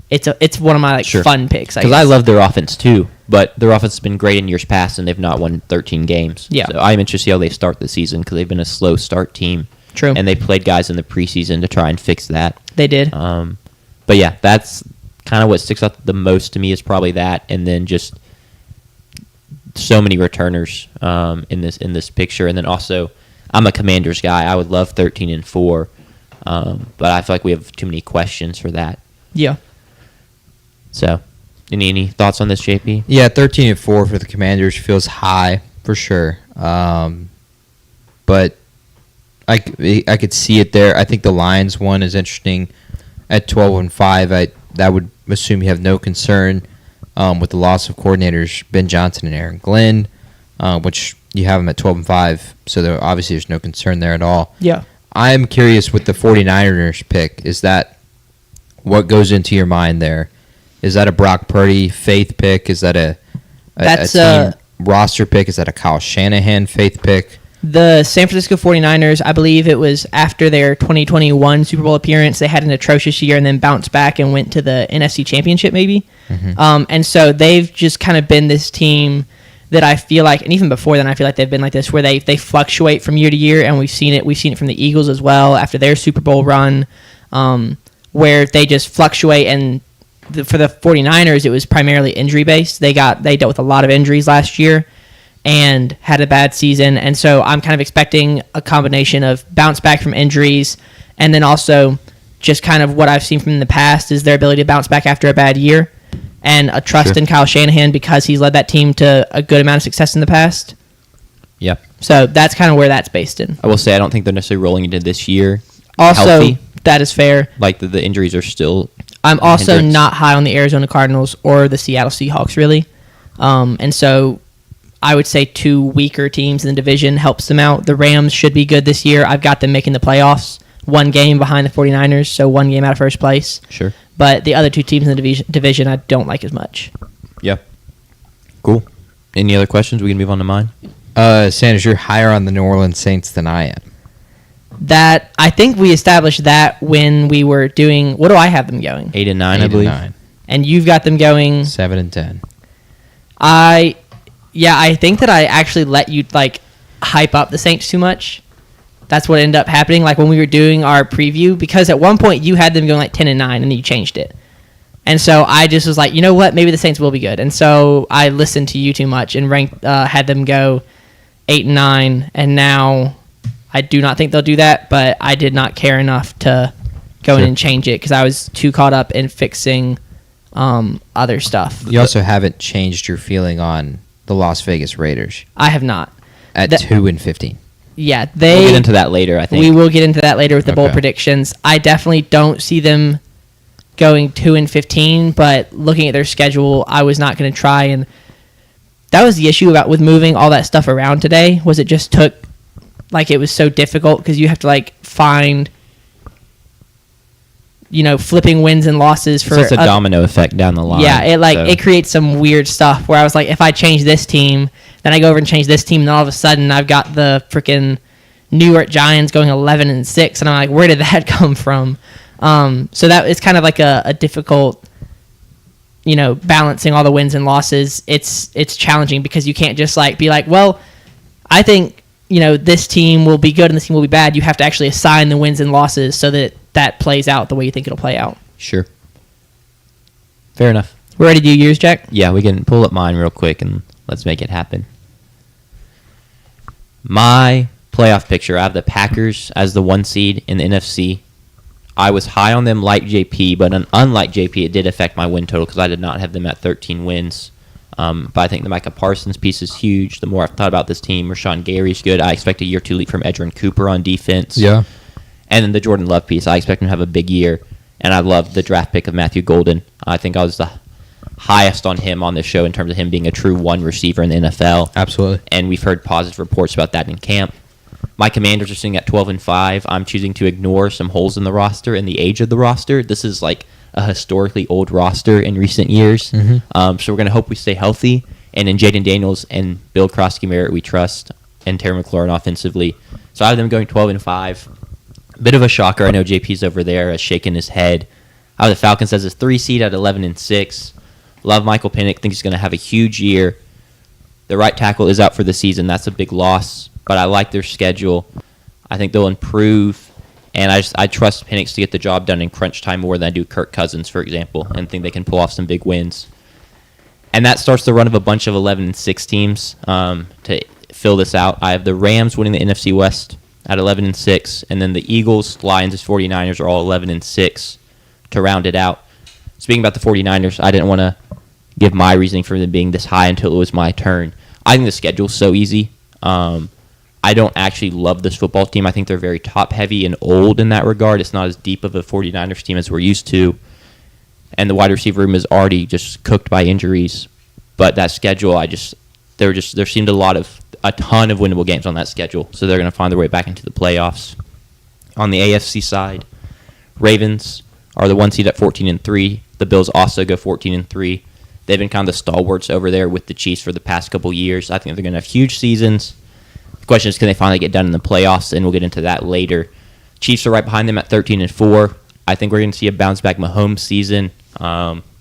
it's one of my like fun picks. Because I love their offense too, but their offense has been great in years past, and they've not won 13 games. Yeah. So I'm interested to see how they start the season because they've been a slow start team. True. And they played guys in the preseason to try and fix that. They did. But yeah, that's kind of what sticks out the most to me is probably that, and then just so many returners in this picture, and then also I'm a Commanders guy. I would love 13-4, but I feel like we have too many questions for that. Yeah. So, any thoughts on this, JP? Yeah, 13-4 for the Commanders feels high for sure, but I could see it there. I think the Lions one is interesting at 12-5. That would assume you have no concern with the loss of coordinators Ben Johnson and Aaron Glenn, which you have them at 12-5. So there's no concern there at all. Yeah. I'm curious with the 49ers pick. Is that what goes into your mind there? Is that a Brock Purdy faith pick? Is that a team roster pick? Is that a Kyle Shanahan faith pick? The San Francisco 49ers, I believe it was after their 2021 Super Bowl appearance, they had an atrocious year and then bounced back and went to the NFC Championship maybe. Mm-hmm. And so they've just kind of been this team that I feel like, and even before then I feel like they've been like this, where they fluctuate from year to year, and we've seen it from the Eagles as well after their Super Bowl run, where they just fluctuate. And for the 49ers, it was primarily injury-based. They dealt with a lot of injuries last year and had a bad season, and so I'm kind of expecting a combination of bounce back from injuries, and then also just kind of what I've seen from in the past is their ability to bounce back after a bad year, and a trust in Kyle Shanahan because he's led that team to a good amount of success in the past. Yeah. So that's kind of where that's based in. I will say I don't think they're necessarily rolling into this year Also, healthy. that is fair. Like the injuries are still. I'm also not high on the Arizona Cardinals or the Seattle Seahawks really, and so I would say two weaker teams in the division helps them out. The Rams should be good this year. I've got them making the playoffs, one game behind the 49ers, so one game out of first place. Sure. But the other two teams in the division I don't like as much. Yeah. Cool. Any other questions? We can move on to mine. Sanders, you're higher on the New Orleans Saints than I am. That I think we established that when we were doing. What do I have them going? 8-9, I believe. 8-9. And you've got them going 7-10. I think that I actually let you like hype up the Saints too much. That's what ended up happening. Like when we were doing our preview, because at one point you had them going like 10-9, and then you changed it. And so I just was like, you know what? Maybe the Saints will be good. And so I listened to you too much and had them go 8-9. And now I do not think they'll do that, but I did not care enough to go in and change it because I was too caught up in fixing other stuff. You also haven't changed your feeling on the Las Vegas Raiders. I have not. At 2-15. Yeah, We'll get into that later, I think. We will get into that later with the bold predictions. I definitely don't see them going 2-15, but looking at their schedule, I was not going to try. And that was the issue with moving all that stuff around today, was it just took, like, it was so difficult because you have to, like, find, flipping wins and losses for. It's a domino effect down the line. Yeah, it creates some weird stuff where I was like, if I change this team, then I go over and change this team, and all of a sudden I've got the freaking New York Giants going 11-6, and I'm like, where did that come from? So that it's kind of like a difficult, balancing all the wins and losses. It's challenging because you can't just like be like, well, I think this team will be good and this team will be bad. You have to actually assign the wins and losses so that plays out the way you think it'll play out. Sure. Fair enough. We're ready to do yours, Jack? Yeah, we can pull up mine real quick and let's make it happen. My playoff picture, I have the Packers as the 1 seed in the NFC. I was high on them like JP, but unlike JP, it did affect my win total because I did not have them at 13 wins. But I think the Micah Parsons piece is huge. The more I've thought about this team, Rashawn Gary's good. I expect a year 2 leap from Edgerrin Cooper on defense. Yeah. And then the Jordan Love piece, I expect him to have a big year. And I love the draft pick of Matthew Golden. I think I was the highest on him on this show in terms of him being a true one receiver in the NFL. Absolutely. And we've heard positive reports about that in camp. My Commanders are sitting at 12-5. I'm choosing to ignore some holes in the roster and the age of the roster. This is like a historically old roster in recent years. Mm-hmm. So we're going to hope we stay healthy. And in Jaden Daniels and Bill Krosky-Merritt, we trust, and Terry McLaurin offensively. So I have them going 12-5. Bit of a shocker. I know JP's over there shaking his head. I have the Falcons as a 3 seed at 11-6. Love Michael Penix. Think he's going to have a huge year. The right tackle is out for the season. That's a big loss. But I like their schedule. I think they'll improve. And I trust Penix to get the job done in crunch time more than I do Kirk Cousins, for example, and think they can pull off some big wins. And that starts the run of a bunch of 11-6 teams to fill this out. I have the Rams winning the NFC West at 11-6, and then the Eagles, Lions, and 49ers are all 11-6 to round it out. Speaking about the 49ers, I didn't want to give my reasoning for them being this high until it was my turn. I think the schedule's so easy. I don't actually love this football team. I think they're very top-heavy and old in that regard. It's not as deep of a 49ers team as we're used to. And the wide receiver room is already just cooked by injuries. But that schedule, there seemed a ton of winnable games on that schedule. So they're going to find their way back into the playoffs. On the AFC side, Ravens are the 1 seed at 14-3. The Bills also go 14-3. They've been kind of the stalwarts over there with the Chiefs for the past couple years. I think they're going to have huge seasons. The question is, can they finally get done in the playoffs? And we'll get into that later. Chiefs are right behind them at 13-4. I think we're going to see a bounce-back Mahomes season.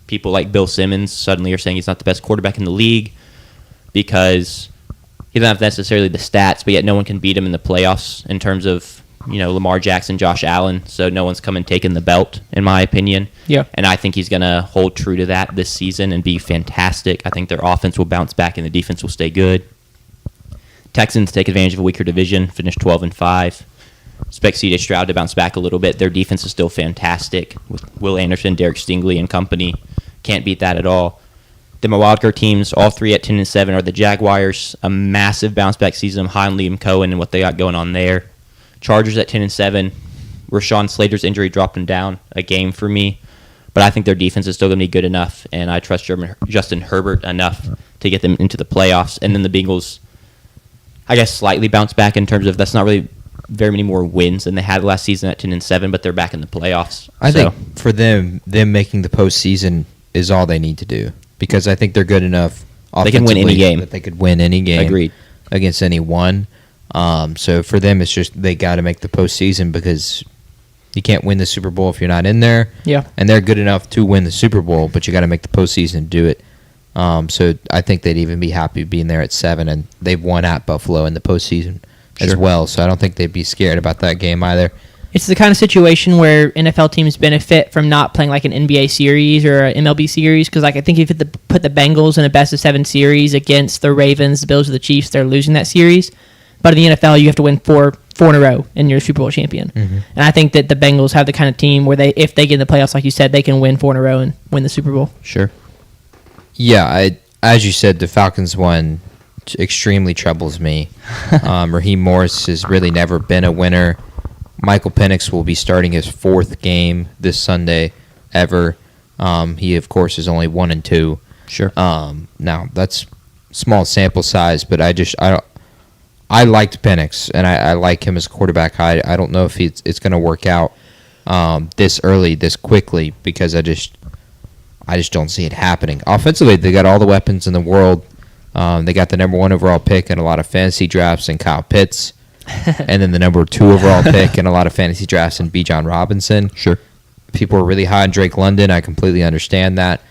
People like Bill Simmons suddenly are saying he's not the best quarterback in the league because he doesn't have necessarily the stats, but yet no one can beat him in the playoffs in terms of, Lamar Jackson, Josh Allen. So no one's come and taken the belt, in my opinion. Yeah. And I think he's going to hold true to that this season and be fantastic. I think their offense will bounce back and the defense will stay good. Texans take advantage of a weaker division, finish 12-5. Expect C.J. Stroud to bounce back a little bit. Their defense is still fantastic with Will Anderson, Derek Stingley, and company. Can't beat that at all. Then my wildcard teams, all three at 10-7, are the Jaguars. A massive bounce-back season. I'm high on Liam Cohen and what they got going on there. Chargers at 10-7. Rashawn Slater's injury dropped them down a game for me. But I think their defense is still going to be good enough, and I trust Justin Herbert enough to get them into the playoffs. And then the Bengals, I guess, slightly bounce back in terms of that's not really very many more wins than they had last season at 10-7, but they're back in the playoffs. I think for them making the postseason is all they need to do because I think they're good enough they can win any game. That they could win any game. Agreed. Against anyone. So for them, it's just they got to make the postseason because you can't win the Super Bowl if you're not in there. Yeah. And they're good enough to win the Super Bowl, but you got to make the postseason to do it. So I think they'd even be happy being there at 7, and they've won at Buffalo in the postseason as well. So I don't think they'd be scared about that game either. It's the kind of situation where NFL teams benefit from not playing like an NBA series or an MLB series because, I think if you put the Bengals in a best-of-7 series against the Ravens, the Bills, or the Chiefs, they're losing that series. But in the NFL, you have to win four in a row, and you're a Super Bowl champion. Mm-hmm. And I think that the Bengals have the kind of team where if they get in the playoffs, like you said, they can win 4 in a row and win the Super Bowl. Sure. Yeah, as you said, the Falcons one extremely troubles me. Raheem Morris has really never been a winner. Michael Penix will be starting his 4th game this Sunday ever. He, of course, is only 1-2. Sure. Now, that's small sample size, but I liked Penix, and I like him as a quarterback. I don't know if it's going to work out this early, this quickly, because I just don't see it happening. Offensively, they got all the weapons in the world. They got the number 1 overall pick in a lot of fantasy drafts in Kyle Pitts, and then the number 2 overall pick in a lot of fantasy drafts in Bijan Robinson. Sure. People are really high on Drake London. I completely understand that.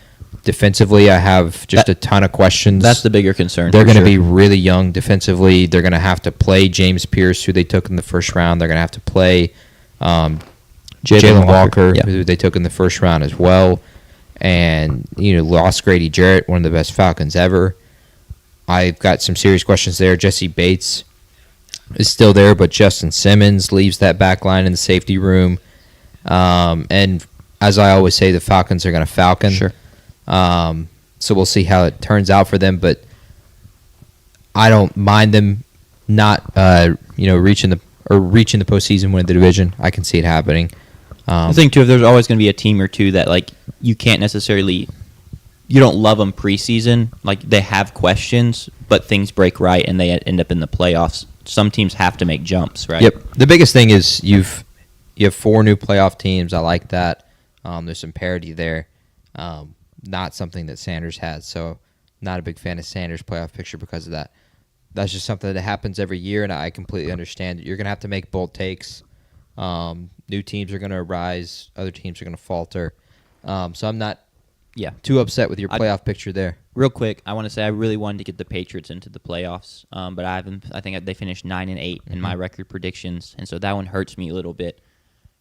Defensively, I have just a ton of questions. That's the bigger concern. They're going to be really young defensively. They're going to have to play James Pierce, who they took in the first round. They're going to have to play Jalen Walker, who they took in the first round as well. And, lost Grady Jarrett, one of the best Falcons ever. I've got some serious questions there. Jesse Bates is still there, but Justin Simmons leaves that back line in the safety room. And as I always say, the Falcons are going to Falcon. Sure. So we'll see how it turns out for them. But I don't mind them not reaching the postseason, winning the division. I can see it happening. I think too, if there's always going to be a team or two that like you can't necessarily, you don't love them preseason. Like they have questions, but things break right and they end up in the playoffs. Some teams have to make jumps, right? Yep. The biggest thing is you have 4 new playoff teams. I like that. There's some parity there. Not something that Sanders has. So not a big fan of Sanders' playoff picture because of that. That's just something that happens every year, and I completely understand that you're going to have to make bold takes. New teams are going to rise. Other teams are going to falter. So I'm not too upset with your playoff picture there. Real quick, I want to say I really wanted to get the Patriots into the playoffs, but I think they finished 9-8 in my record predictions, and so that one hurts me a little bit.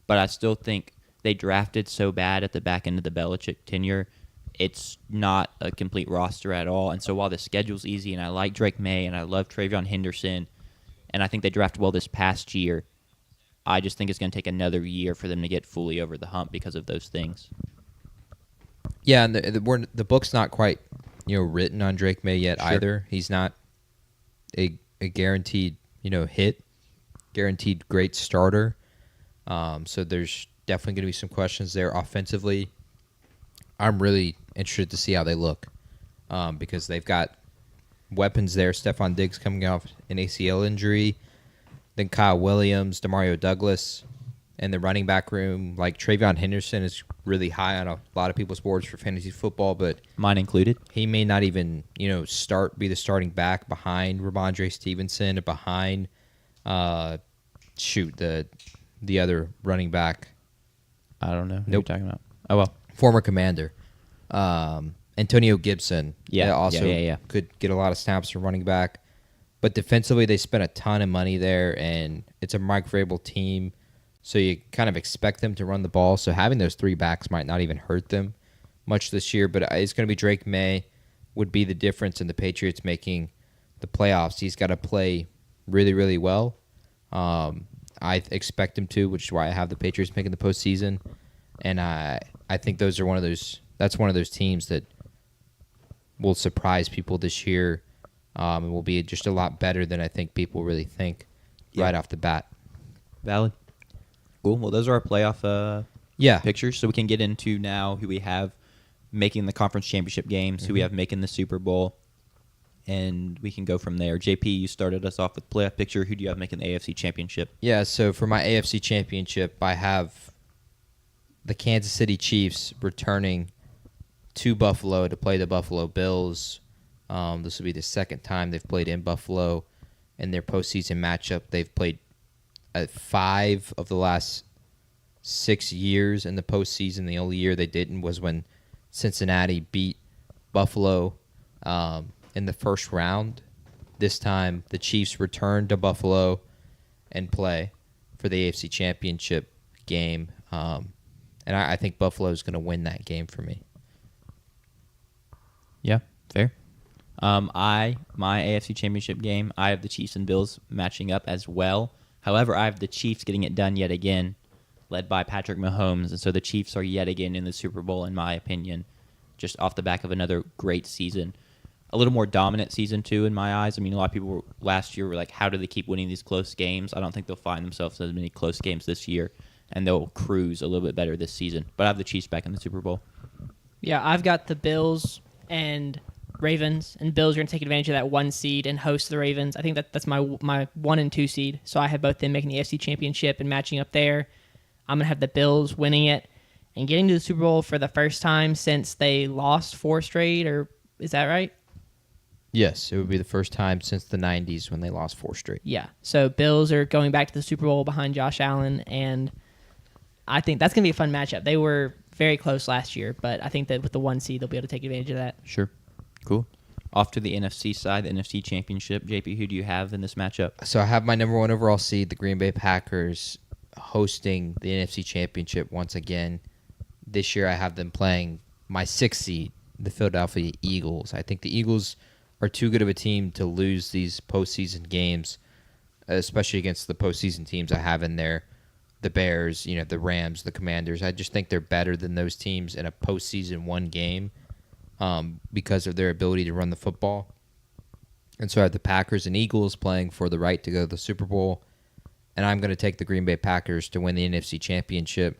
But I still think they drafted so bad at the back end of the Belichick tenure. It's not a complete roster at all. And so while the schedule's easy, and I like Drake May, and I love Travion Henderson, and I think they drafted well this past year, I just think it's going to take another year for them to get fully over the hump because of those things. Yeah, and the book's not quite written on Drake May yet either. He's not a guaranteed hit, guaranteed great starter. So there's definitely going to be some questions there offensively. I'm really interested to see how they look because they've got weapons there. Stephon Diggs coming off an ACL injury, then Kyle Williams, Demario Douglas, and the running back room. Like Travion Henderson is really high on a lot of people's boards for fantasy football, but mine included. He may not even be the starting back behind Ramondre Stevenson, behind the other running back. I don't know who you're talking about. Oh well. Former Commander, Antonio Gibson. Yeah. Could get a lot of snaps from running back. But defensively, they spent a ton of money there, and it's a Mike Vrabel team, so you kind of expect them to run the ball. So having those 3 backs might not even hurt them much this year. But it's going to be Drake May would be the difference in the Patriots making the playoffs. He's got to play really, really well. I expect him to, which is why I have the Patriots making the postseason. And I think that's one of those teams that will surprise people this year and will be just a lot better than I think people really think right off the bat. Valid. Cool. Well, those are our playoff pictures. So we can get into now who we have making the conference championship games, who we have making the Super Bowl, and we can go from there. JP, you started us off with playoff picture. Who do you have making the AFC championship? Yeah, so for my AFC championship, I have the Kansas City Chiefs returning to Buffalo to play the Buffalo Bills. This will be the second time they've played in Buffalo in their postseason matchup. They've played 5 of the last 6 years in the postseason. The only year they didn't was when Cincinnati beat Buffalo in the first round. This time, the Chiefs return to Buffalo and play for the AFC championship game. And I think Buffalo is going to win that game for me. Yeah, fair. My AFC Championship game, I have the Chiefs and Bills matching up as well. However, I have the Chiefs getting it done yet again, led by Patrick Mahomes. And so the Chiefs are yet again in the Super Bowl, in my opinion, just off the back of another great season. A little more dominant season, too, in my eyes. I mean, a lot of people last year were like, how do they keep winning these close games? I don't think they'll find themselves as many close games this year, and they'll cruise a little bit better this season. But I have the Chiefs back in the Super Bowl. Yeah, I've got the Bills and Ravens, and Bills are going to take advantage of that 1 seed and host the Ravens. I think that's my 1 and 2 seed, so I have both them making the AFC Championship and matching up there. I'm going to have the Bills winning it and getting to the Super Bowl for the first time since they lost 4 straight, or is that right? Yes, it would be the first time since the 90s when they lost 4 straight. Yeah, so Bills are going back to the Super Bowl behind Josh Allen, and I think that's going to be a fun matchup. They were very close last year, but I think that with the 1 seed, they'll be able to take advantage of that. Sure. Cool. Off to the NFC side, the NFC Championship. JP, who do you have in this matchup? So I have my number 1 overall seed, the Green Bay Packers, hosting the NFC Championship once again. This year I have them playing my 6th seed, the Philadelphia Eagles. I think the Eagles are too good of a team to lose these postseason games, especially against the postseason teams I have in there. The Bears, the Rams, the Commanders. I just think they're better than those teams in a postseason 1 game. because of their ability to run the football. And so I have the Packers and Eagles playing for the right to go to the Super Bowl. And I'm going to take the Green Bay Packers to win the NFC Championship,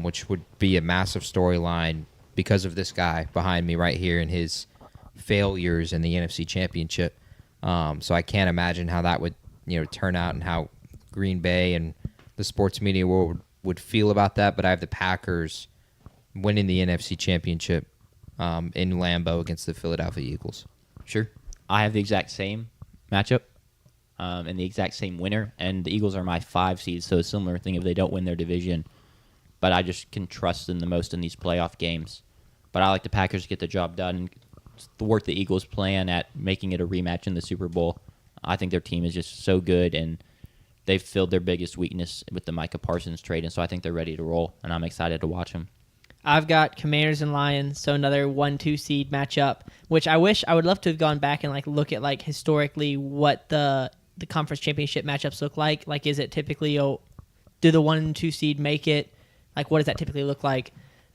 which would be a massive storyline because of this guy behind me right here and his failures in the NFC Championship. So I can't imagine how that would turn out and how Green Bay and the sports media world would feel about that. But I have the Packers winning the NFC Championship in Lambeau against the Philadelphia Eagles. Sure. I have the exact same matchup and the exact same winner, and the Eagles are my 5 seeds, so a similar thing if they don't win their division. But I just can trust them the most in these playoff games. But I like the Packers to get the job done and thwart the Eagles' plan at making it a rematch in the Super Bowl. I think their team is just so good, and they've filled their biggest weakness with the Micah Parsons trade, and so I think they're ready to roll, and I'm excited to watch them. I've got Commanders and Lions, so another 1-2 seed matchup, which I would love to have gone back and look at historically what the conference championship matchups look like. Like, is it typically do the 1-2 seed make it? Like, what does that typically look like?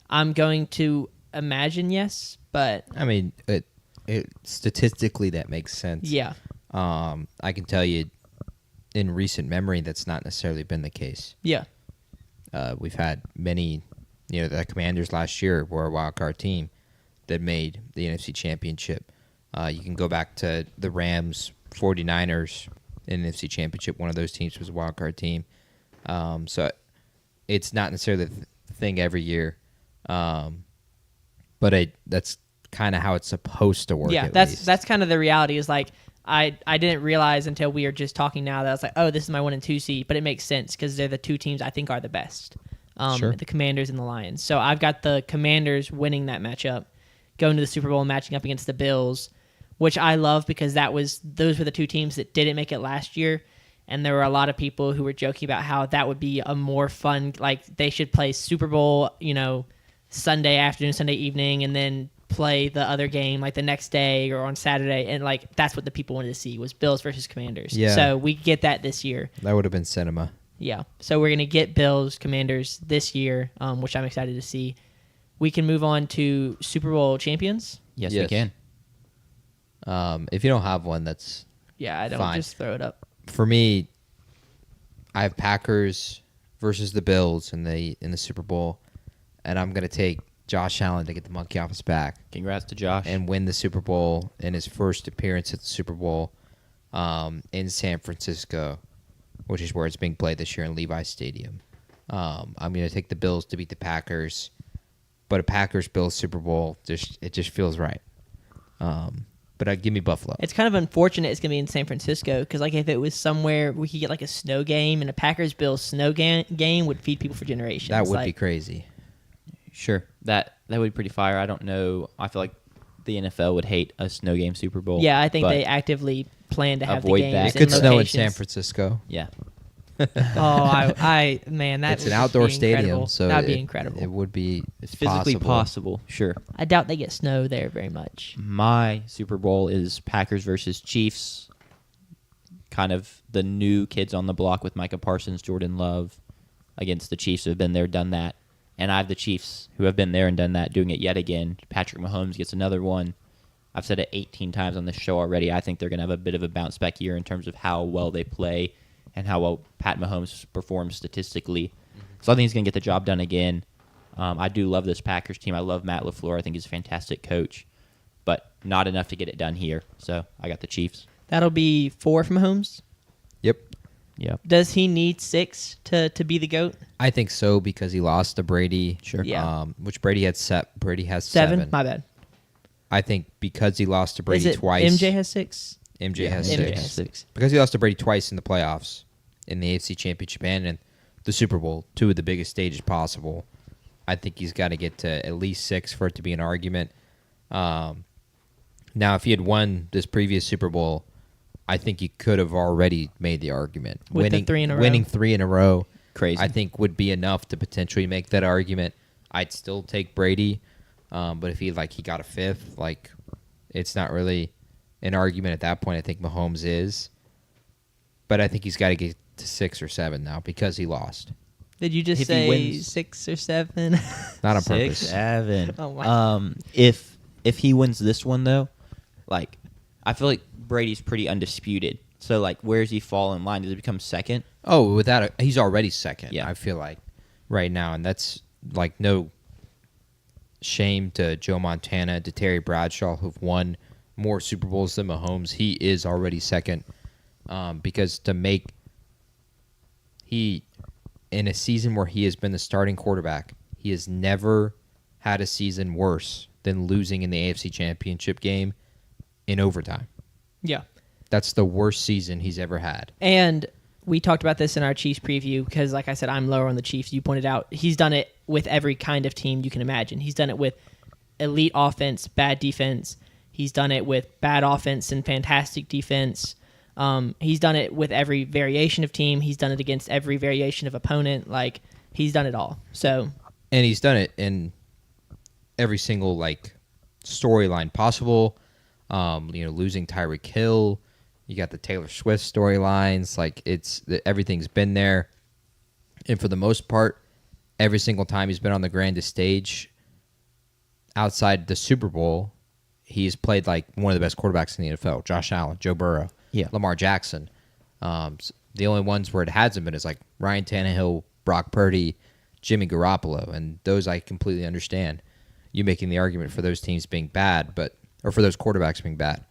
I'm going to imagine yes, but I mean, it statistically that makes sense. Yeah. I can tell you, in recent memory, that's not necessarily been the case. Yeah. We've had many. The Commanders last year were a wild card team that made the NFC Championship. You can go back to the Rams, 49ers in the NFC Championship. One of those teams was a wild card team. So it's not necessarily the thing every year. But that's kind of how it's supposed to work. Yeah, that's kind of the reality is I didn't realize until we were just talking now that I was like, oh, this is my 1 and 2 seed, but it makes sense because they're the 2 teams I think are the best. Sure. The Commanders and the Lions. So I've got the Commanders winning that matchup, going to the Super Bowl and matching up against the Bills, which I love because those were the 2 teams that didn't make it last year. And there were a lot of people who were joking about how that would be a more fun, they should play Super Bowl, Sunday afternoon, Sunday evening, and then play the other game the next day or on Saturday. And that's what the people wanted to see was Bills versus Commanders. Yeah. So we get that this year. That would have been cinema. Yeah, so we're going to get Bills, Commanders this year, which I'm excited to see. We can move on to Super Bowl champions. Yes, we can. If you don't have one, that's I don't fine. Just throw it up. For me, I have Packers versus the Bills in the Super Bowl, and I'm going to take Josh Allen to get the monkey off his back. Congrats to Josh. And win the Super Bowl in his first appearance at the Super Bowl in San Francisco, which is where it's being played this year in Levi's Stadium. I'm going to take the Bills to beat the Packers, but a Packers-Bills Super Bowl, it just feels right. But give me Buffalo. It's kind of unfortunate it's going to be in San Francisco because, if it was somewhere we could get a snow game, and a Packers-Bills snow game would feed people for generations. That would be crazy. Sure. That would be pretty fire. I don't know. I feel like the NFL would hate a snow game Super Bowl. Yeah, I think they actively plan to have the avoid games that. It could snow in locations. San Francisco. Yeah. Man, It's an outdoor stadium, incredible. so That'd be incredible. It would be It's physically possible. Sure. I doubt they get snow there very much. My Super Bowl is Packers versus Chiefs. Kind of the new kids on the block with Micah Parsons, Jordan Love against the Chiefs who have been there, done that. And I have the Chiefs who have been there and done that, doing it yet again. Patrick Mahomes gets another one. I've said it 18 times on this show already. I think they're going to have a bit of a bounce back year in terms of how well they play and how well Pat Mahomes performs statistically. Mm-hmm. So I think he's going to get the job done again. I do love this Packers team. I love Matt LaFleur. I think he's a fantastic coach, but not enough to get it done here. So I got the Chiefs. That'll be 4 from Mahomes. Yep. Does he need 6 to be the GOAT? I think so because he lost to Brady. Sure. Yeah. Which Brady has Brady has 7? My bad. I think because he lost to Brady Is it twice. MJ has 6? MJ has MJ 6. has 6. Because he lost to Brady twice in the playoffs, in the AFC Championship and in the Super Bowl, 2 of the biggest stages possible. I think he's got to get to at least 6 for it to be an argument. Now, if he had won this previous Super Bowl, I think he could have already made the argument. With the 3 in a row. Winning 3 in a row, Crazy. I think would be enough to potentially make that argument. I'd still take Brady, but if he got a 5th, it's not really an argument at that point. I think Mahomes is, but I think he's got to get to 6 or 7 now because he lost. Did you just If he say wins- 6 or 7? Not on 6, purpose. 7. Oh, my. If if he wins this one though, like I feel like Brady's pretty undisputed. So like, where does he fall in line? Does he become second? Oh, he's already second. Yeah. I feel like right now, and that's like no shame to Joe Montana, to Terry Bradshaw, who've won more Super Bowls than Mahomes. He is already second because he in a season where he has been the starting quarterback, he has never had a season worse than losing in the AFC Championship game in overtime. Yeah. That's the worst season he's ever had. And we talked about this in our Chiefs preview because, like I said, I'm lower on the Chiefs. You pointed out he's done it with every kind of team you can imagine. He's done it with elite offense, bad defense. He's done it with bad offense and fantastic defense. He's done it with every variation of team. He's done it against every variation of opponent. Like, he's done it all. And he's done it in every single like storyline possible. Losing Tyreek Hill. You got the Taylor Swift storylines. Like, everything's been there. And for the most part, every single time he's been on the grandest stage outside the Super Bowl, he's played like one of the best quarterbacks in the NFL. Josh Allen, Joe Burrow, Lamar Jackson. The only ones where it hasn't been is like Ryan Tannehill, Brock Purdy, Jimmy Garoppolo. And those I completely understand. You making the argument for those teams being bad, or for those quarterbacks being bad.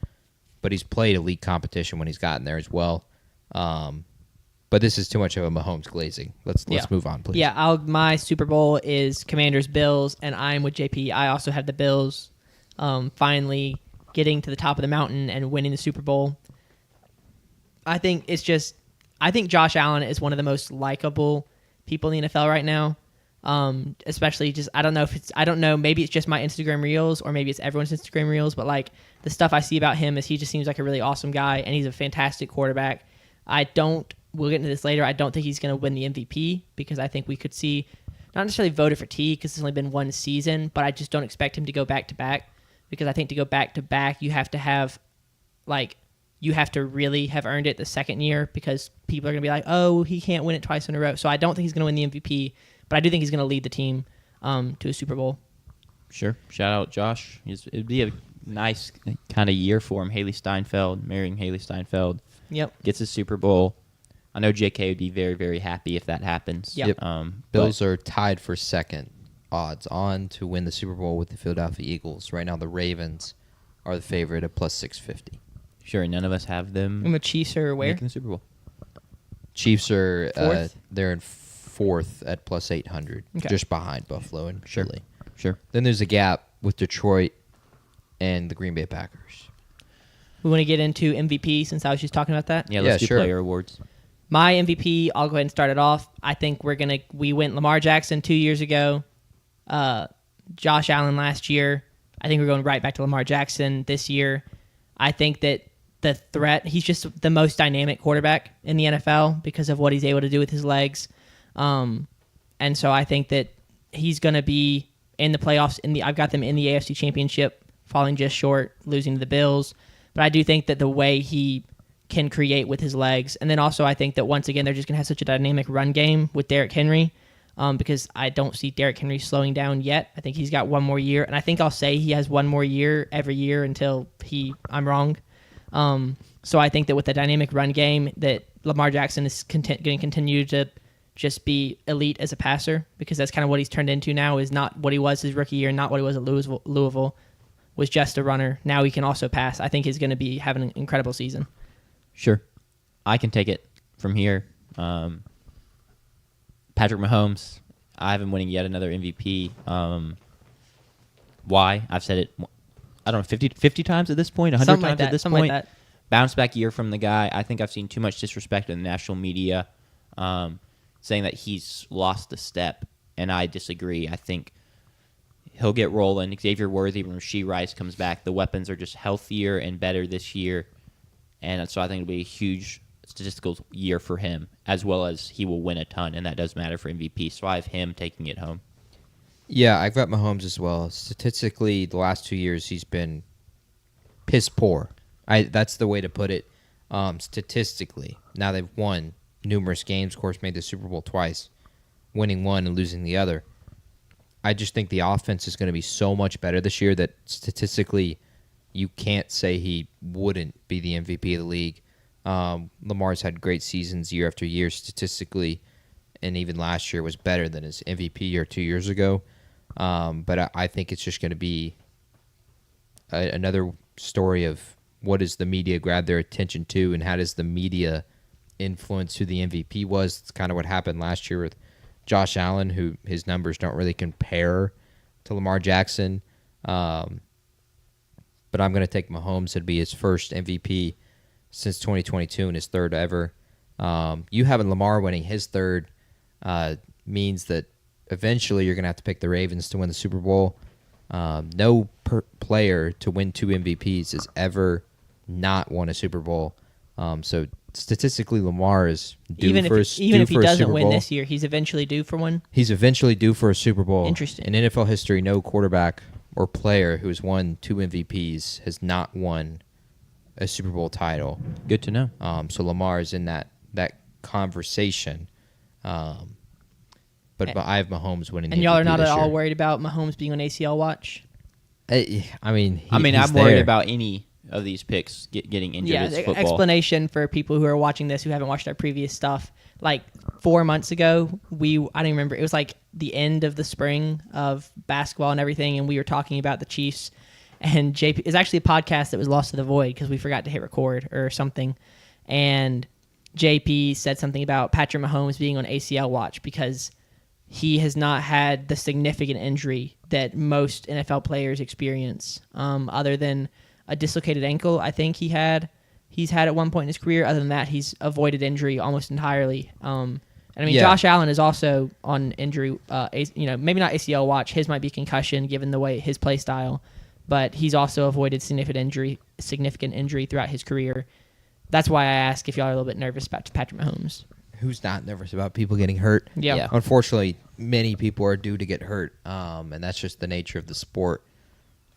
But he's played elite competition when he's gotten there as well. But this is too much of a Mahomes glazing. Let's move on, please. Yeah, my Super Bowl is Commanders-Bills, and I'm with JP. I also have the Bills finally getting to the top of the mountain and winning the Super Bowl. I think Josh Allen is one of the most likable people in the NFL right now. Especially just, I don't know, maybe it's just my Instagram reels or maybe it's everyone's Instagram reels, but like the stuff I see about him is he just seems like a really awesome guy and he's a fantastic quarterback. We'll get into this later, I don't think he's going to win the MVP because I think we could see, not necessarily voted for T because it's only been one season, but I just don't expect him to go back to back because I think to go back to back, you have to really have earned it the second year because people are going to be like, oh, he can't win it twice in a row. So I don't think he's going to win the MVP. But I do think he's going to lead the team to a Super Bowl. Sure. Shout out Josh. It'd be a nice kind of year for him. Haley Steinfeld, marrying Haley Steinfeld. Yep. Gets a Super Bowl. I know JK would be very, very happy if that happens. Yep. Bills are tied for second odds on to win the Super Bowl with the Philadelphia Eagles. Right now the Ravens are the favorite at plus 650. Sure, none of us have them. And the Chiefs are where? Making the Super Bowl. Chiefs are they're in fourth at plus 800, just behind Buffalo and Philly. Sure. Then there's a gap with Detroit and the Green Bay Packers. We want to get into MVP since I was just talking about that? Yeah, let's do player awards. My MVP, I'll go ahead and start it off. I think we went Lamar Jackson 2 years ago, Josh Allen last year. I think we're going right back to Lamar Jackson this year. I think that the threat, he's just the most dynamic quarterback in the NFL because of what he's able to do with his legs. And so I think that he's going to be in the playoffs. I've got them in the AFC Championship, falling just short, losing to the Bills. But I do think that the way he can create with his legs, and then also I think that once again they're just going to have such a dynamic run game with Derrick Henry, because I don't see Derrick Henry slowing down yet. I think he's got one more year, and I think I'll say he has one more year every year until I'm wrong. So I think that with the dynamic run game, that Lamar Jackson is going to continue to just be elite as a passer because that's kind of what he's turned into now. Is not what he was his rookie year, not what he was at Louisville, was just a runner. Now he can also pass. I think he's going to be having an incredible season. Sure. I can take it from here. Patrick Mahomes, I have him winning yet another MVP. Why? I've said it, I don't know, 50 times at this point, 100 times at this point. Like that. Bounce back year from the guy. I think I've seen too much disrespect in the national media saying that he's lost a step, and I disagree. I think he'll get rolling. Xavier Worthy when Rashee Rice comes back. The weapons are just healthier and better this year, and so I think it'll be a huge statistical year for him, as well as he will win a ton, and that does matter for MVP. So I have him taking it home. Yeah, I've got Mahomes as well. Statistically, the last 2 years he's been piss poor. That's the way to put it. Statistically, now they've won numerous games. Of course, made the Super Bowl twice, winning one and losing the other. I just think the offense is going to be so much better this year that statistically you can't say he wouldn't be the MVP of the league. Lamar's had great seasons year after year statistically, and even last year was better than his MVP year 2 years ago. But I think it's just going to be another story of what does the media grab their attention to, and how does the media influence who the MVP was. It's kind of what happened last year with Josh Allen, who his numbers don't really compare to Lamar Jackson. But I'm going to take Mahomes. It'd be his first MVP since 2022 and his third ever. You having Lamar winning his third means that eventually you're going to have to pick the Ravens to win the Super Bowl. No player to win 2 MVPs has ever not won a Super Bowl. So statistically, Lamar is due even for if a he doesn't Super win Bowl. this year, he's eventually due for one. He's eventually due for a Super Bowl. Interesting. In NFL history, no quarterback or player who has won 2 MVPs has not won a Super Bowl title. Good to know. So Lamar is in that conversation. But I have Mahomes winning. And the y'all MVP are not this at all year. worried about Mahomes being on ACL watch? I mean, I'm he's worried there. about any of these picks getting injured. Yeah, It's the football. explanation for people who are watching this who haven't watched our previous stuff. Like 4 months ago, I don't even remember. It was like the end of the spring of basketball and everything, and we were talking about the Chiefs. And JP is actually a podcast that was lost to the void because we forgot to hit record or something. And JP said something about Patrick Mahomes being on ACL watch because he has not had the significant injury that most NFL players experience, other than a dislocated ankle. I think he's had at one point in his career. Other than that, he's avoided injury almost entirely. And I mean, Yeah. Josh Allen is also on injury. Maybe not ACL watch. His might be concussion, given the way his play style, but he's also avoided significant injury throughout his career. That's why I ask if y'all are a little bit nervous about Patrick Mahomes. Who's not nervous about people getting hurt? Yeah. Unfortunately, many people are due to get hurt, and that's just the nature of the sport.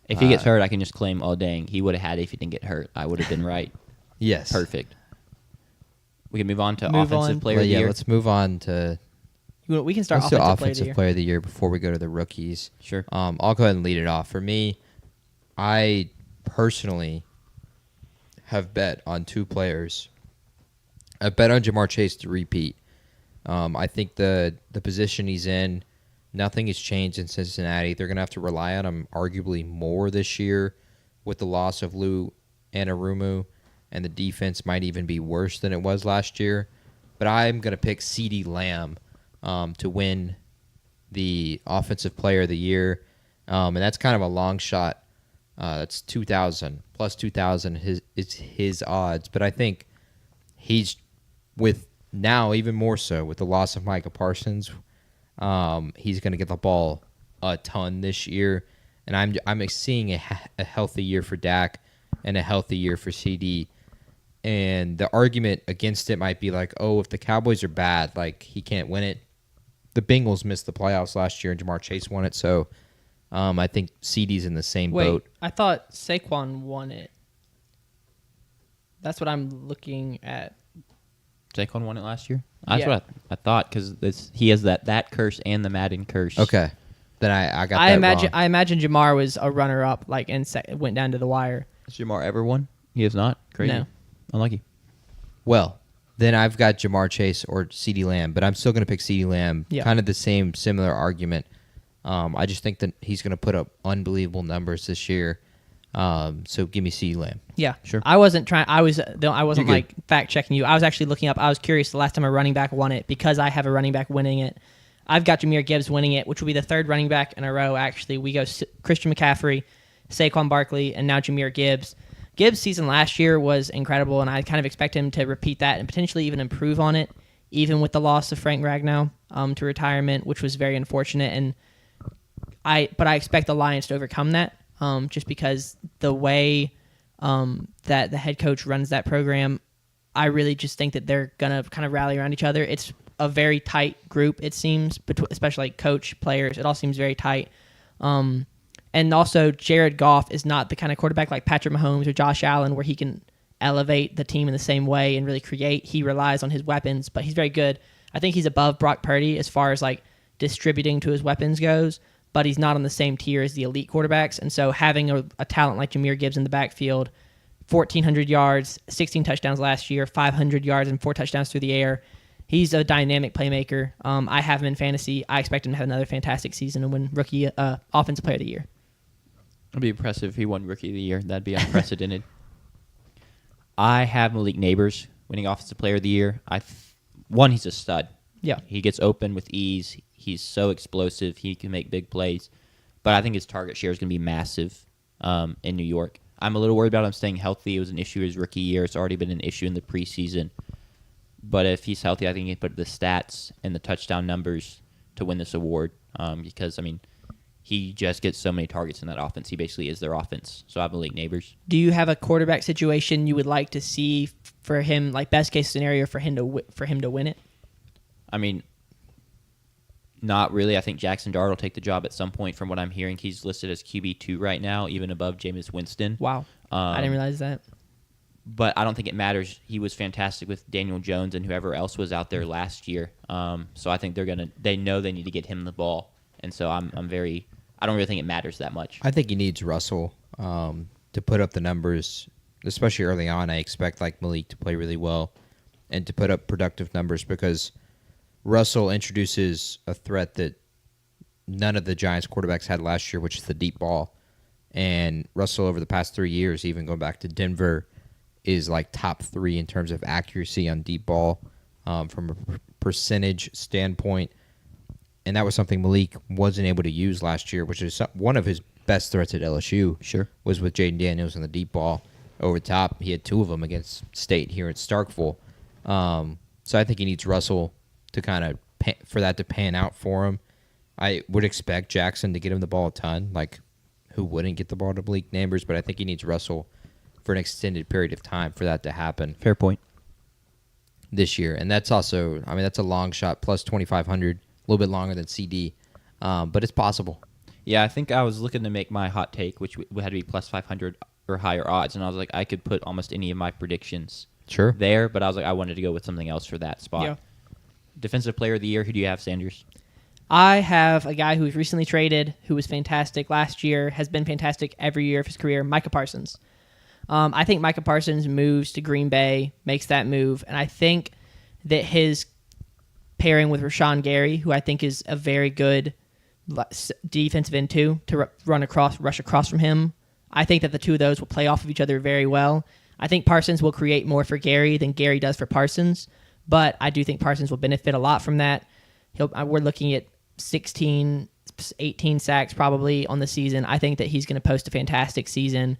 If he gets hurt, I can just claim, oh, dang, he would have had it if he didn't get hurt. I would have been right. Yes. Perfect. We can move on to Move Offensive on. Player of the Year. Let's move on to We can start let's do offensive player of the year. player of the year before we go to the rookies. Sure. I'll go ahead and lead it off. For me, I personally have bet on 2 players. I bet on Jamar Chase to repeat. I think the position he's in, nothing has changed in Cincinnati. They're going to have to rely on him arguably more this year with the loss of Lou Anarumu, and the defense might even be worse than it was last year. But I'm going to pick CeeDee Lamb to win the Offensive Player of the Year, and that's kind of a long shot. That's 2,000 plus 2,000 is his odds, but I think he's with now even more so with the loss of Micah Parsons. He's going to get the ball a ton this year, and I'm seeing a healthy year for Dak and a healthy year for CD. And the argument against it might be like, oh, if the Cowboys are bad, like he can't win it. The Bengals missed the playoffs last year, and Jamar Chase won it, so I think CD's in the same boat. I thought Saquon won it. That's what I'm looking at. Saquon won it last year? That's Yeah. what I thought, because he has that curse and the Madden curse. Okay, then I got I that imagine wrong. I imagine Jamar was a runner up, like and went down to the wire. Has Jamar ever won? He has not? Crazy. No. Unlucky. Well, then I've got Jamar Chase or CeeDee Lamb, but I'm still going to pick CeeDee Lamb. Yeah. Kind of the similar argument. I just think that he's going to put up unbelievable numbers this year. So give me CeeDee Lamb. Yeah, Sure. I wasn't wasn't You're good. like fact checking you. I was actually looking up. I was curious the last time a running back won it because I have a running back winning it. I've got Jahmyr Gibbs winning it, which will be the third running back in a row. Actually, we go Christian McCaffrey, Saquon Barkley, and now Jahmyr Gibbs. Gibbs' season last year was incredible, and I kind of expect him to repeat that and potentially even improve on it, even with the loss of Frank Ragnow to retirement, which was very unfortunate. But I expect the Lions to overcome that, just because the way that the head coach runs that program, I really just think that they're gonna kind of rally around each other. It's a very tight group, it seems, especially like coach, players. It all seems very tight. And also, Jared Goff is not the kind of quarterback like Patrick Mahomes or Josh Allen where he can elevate the team in the same way and really create. He relies on his weapons, but he's very good. I think he's above Brock Purdy as far as like distributing to his weapons goes. but he's not on the same tier as the elite quarterbacks. And so having a talent like Jahmyr Gibbs in the backfield, 1,400 yards, 16 touchdowns last year, 500 yards and 4 touchdowns through the air. He's a dynamic playmaker. I have him in fantasy. I expect him to have another fantastic season and win Rookie Offensive Player of the Year. It'd be impressive if he won Rookie of the Year. That'd be unprecedented. I have Malik Neighbors winning Offensive Player of the Year. He's a stud. Yeah. He gets open with ease. He's so explosive. He can make big plays. But I think his target share is going to be massive in New York. I'm a little worried about him staying healthy. It was an issue his rookie year. It's already been an issue in the preseason. But if he's healthy, I think he can put the stats and the touchdown numbers to win this award because, he just gets so many targets in that offense. He basically is their offense. So I have Malik Neighbors. Do you have a quarterback situation you would like to see for him, like best case scenario for him to win it? Not really. I think Jackson Dart will take the job at some point. From what I'm hearing, he's listed as QB2 right now, even above Jameis Winston. Wow, I didn't realize that. But I don't think it matters. He was fantastic with Daniel Jones and whoever else was out there last year. So I think they know they need to get him the ball, and so I don't really think it matters that much. I think he needs Russell to put up the numbers, especially early on. I expect like Malik to play really well and to put up productive numbers because Russell introduces a threat that none of the Giants quarterbacks had last year, which is the deep ball. And Russell, over the past 3 years, even going back to Denver, is like top 3 in terms of accuracy on deep ball from a percentage standpoint. And that was something Malik wasn't able to use last year, which is one of his best threats at LSU. Sure. Was with Jaden Daniels on the deep ball over the top. He had 2 of them against State here at Starkville. So I think he needs Russell to kind of for that to pan out for him. I would expect Jackson to get him the ball a ton. Like, who wouldn't get the ball to Malik Neighbors? But I think he needs Russell for an extended period of time for that to happen. Fair point. This year. And that's also, that's a long shot, plus 2,500, a little bit longer than CD. But it's possible. Yeah, I think I was looking to make my hot take, which had to be plus 500 or higher odds. And I was like, I could put almost any of my predictions there. But I was like, I wanted to go with something else for that spot. Yeah. Defensive Player of the Year, who do you have, Sanders? I have a guy who was recently traded, who was fantastic last year, has been fantastic every year of his career, Micah Parsons. I think Micah Parsons moves to Green Bay, makes that move, and I think that his pairing with Rashawn Gary, who I think is a very good defensive end too, to rush across from him, I think that the two of those will play off of each other very well. I think Parsons will create more for Gary than Gary does for Parsons, but I do think Parsons will benefit a lot from that. We're looking at 16, 18 sacks probably on the season. I think that he's going to post a fantastic season.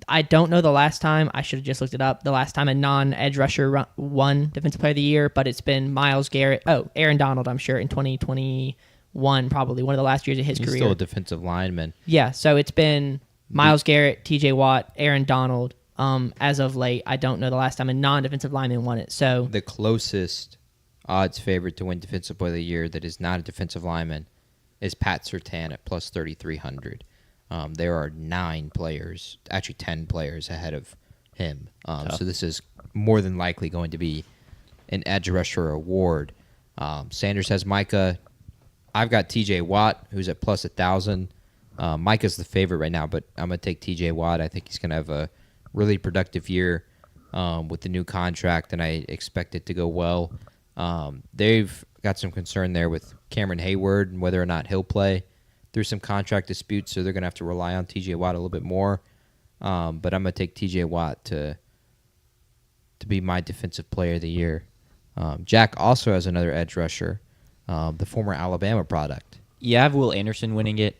I don't know the last time. I should have just looked it up. The last time a non-edge rusher won Defensive Player of the Year, but it's been Myles Garrett. Oh, Aaron Donald, I'm sure, in 2021, probably one of the last years of his career. He's still a defensive lineman. Yeah, so it's been Myles Garrett, T.J. Watt, Aaron Donald. As of late, I don't know the last time a non-defensive lineman won it. So the closest odds favorite to win Defensive Player of the Year that is not a defensive lineman is Pat Surtain at plus 3,300. There are 9 players, actually 10 players ahead of him. So this is more than likely going to be an edge rusher award. Sanders has Micah. I've got T.J. Watt, who's at plus 1,000. Micah's the favorite right now, but I'm going to take T.J. Watt. I think he's going to have a really productive year with the new contract, and I expect it to go well. They've got some concern there with Cameron Hayward and whether or not he'll play through some contract disputes, so they're going to have to rely on T.J. Watt a little bit more. But I'm going to take T.J. Watt to be my Defensive Player of the Year. Jack also has another edge rusher, the former Alabama product. Yeah, I have Will Anderson winning it.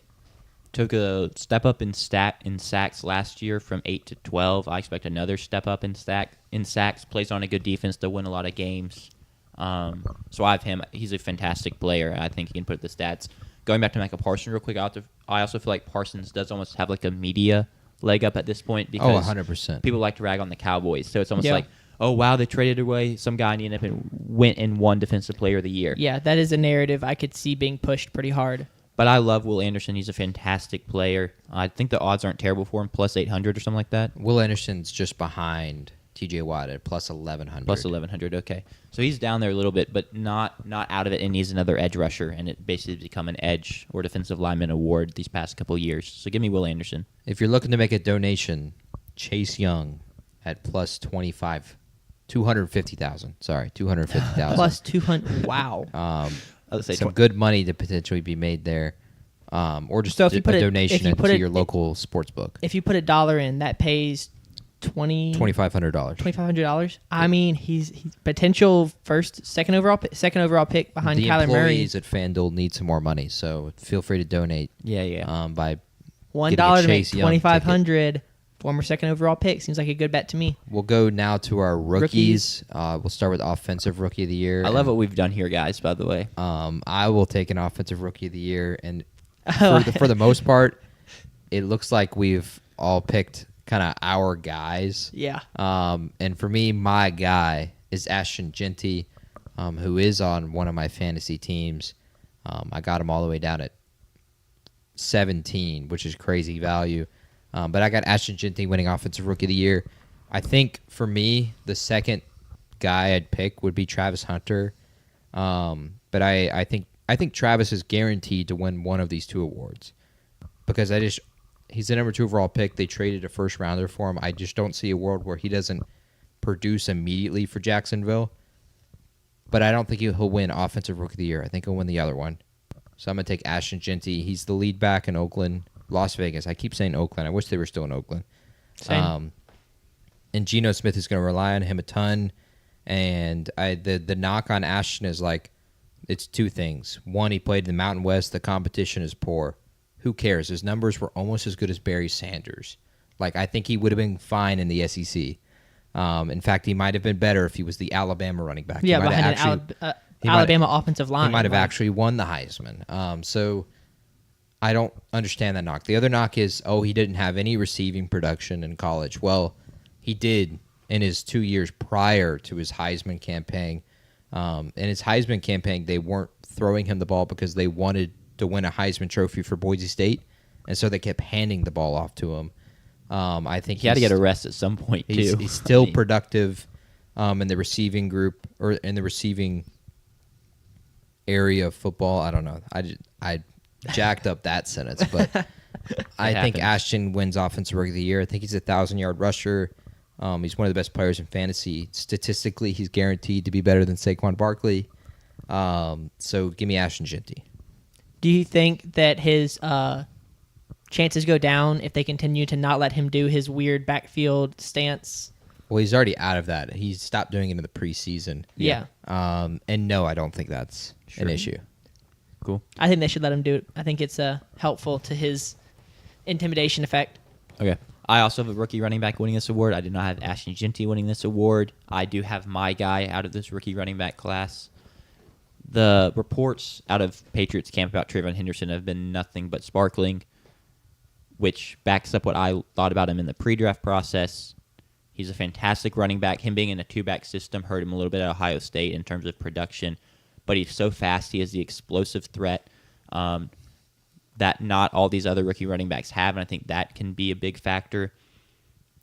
Took a step up in sacks last year from 8 to 12. I expect another step up in sacks. Plays on a good defense to win a lot of games. So I have him. He's a fantastic player. I think he can put the stats. Going back to Micah Parsons real quick, I also feel like Parsons does almost have like a media leg up at this point because 100%. People like to rag on the Cowboys. So it's almost like, oh, wow, they traded away some guy and he ended up and went and won Defensive Player of the Year. Yeah, that is a narrative I could see being pushed pretty hard. But I love Will Anderson. He's a fantastic player. I think the odds aren't terrible for him, plus 800 or something like that. Will Anderson's just behind TJ Watt at plus 1100. Plus 1100. Okay, so he's down there a little bit, but not out of it, and needs another edge rusher, and it basically become an edge or defensive lineman award these past couple of years. So give me Will Anderson. If you're looking to make a donation, Chase Young at plus 25. 250,000. Sorry, 250,000. Plus 200. Wow. Some good money to potentially be made there, or just So if you put a it- donation if you into put it- your local sports book. If you put $1 in, that pays $2,500. $2,500. I mean, he's potential second overall pick behind The Kyler Murray. employees at FanDuel need some more money, so feel free to donate. Yeah. By $1 to make Chase Young $2,500. Former second overall pick seems like a good bet to me. We'll go now to our rookies. We'll start with offensive rookie of the year. I love what we've done here, guys. By the way, I will take an offensive rookie of the year, and for the most part, it looks like we've all picked kind of our guys. Yeah. And for me, my guy is Ashton Genty, who is on one of my fantasy teams. I got him all the way down at 17, which is crazy value. But I got Ashton Genty winning offensive rookie of the year. I think for me, the second guy I'd pick would be Travis Hunter. But I think Travis is guaranteed to win one of these two awards because he's the number 2 overall pick. They traded a first rounder for him. I just don't see a world where he doesn't produce immediately for Jacksonville. But I don't think he'll win offensive rookie of the year. I think he'll win the other one. So I'm going to take Ashton Genty. He's the lead back in Oakland. Las Vegas. I keep saying Oakland. I wish they were still in Oakland. Same. And Geno Smith is going to rely on him a ton. And the knock on Ashton is like, it's two things. One, he played in the Mountain West. The competition is poor. Who cares? His numbers were almost as good as Barry Sanders. Like, I think he would have been fine in the SEC. In fact, he might have been better if he was the Alabama running back. Yeah, behind an Alabama offensive line. He might have actually won the Heisman. So I don't understand that knock. The other knock is, he didn't have any receiving production in college. Well, he did in his 2 years prior to his Heisman campaign. In his Heisman campaign, they weren't throwing him the ball because they wanted to win a Heisman Trophy for Boise State, and so they kept handing the ball off to him. I think he had to get a rest at some point, too. He's still productive in the receiving group or in the receiving area of football. I don't know. I jacked up that sentence, but I think Ashton wins offensive rookie of the year. I think he's a 1,000-yard rusher. He's one of the best players in fantasy. Statistically, he's guaranteed to be better than Saquon Barkley. So give me Ashton Genty. Do you think that his chances go down if they continue to not let him do his weird backfield stance? Well, he's already out of that. He stopped doing it in the preseason. Yeah. And no, I don't think that's an issue. Cool. I think they should let him do it. I think it's helpful to his intimidation effect. Okay. I also have a rookie running back winning this award. I did not have Ashton Genty winning this award. I do have my guy out of this rookie running back class. The reports out of Patriots camp about Trayvon Henderson have been nothing but sparkling, which backs up what I thought about him in the pre-draft process. He's a fantastic running back. Him being in a two-back system hurt him a little bit at Ohio State in terms of production, but he's so fast. He has the explosive threat that not all these other rookie running backs have, and I think that can be a big factor.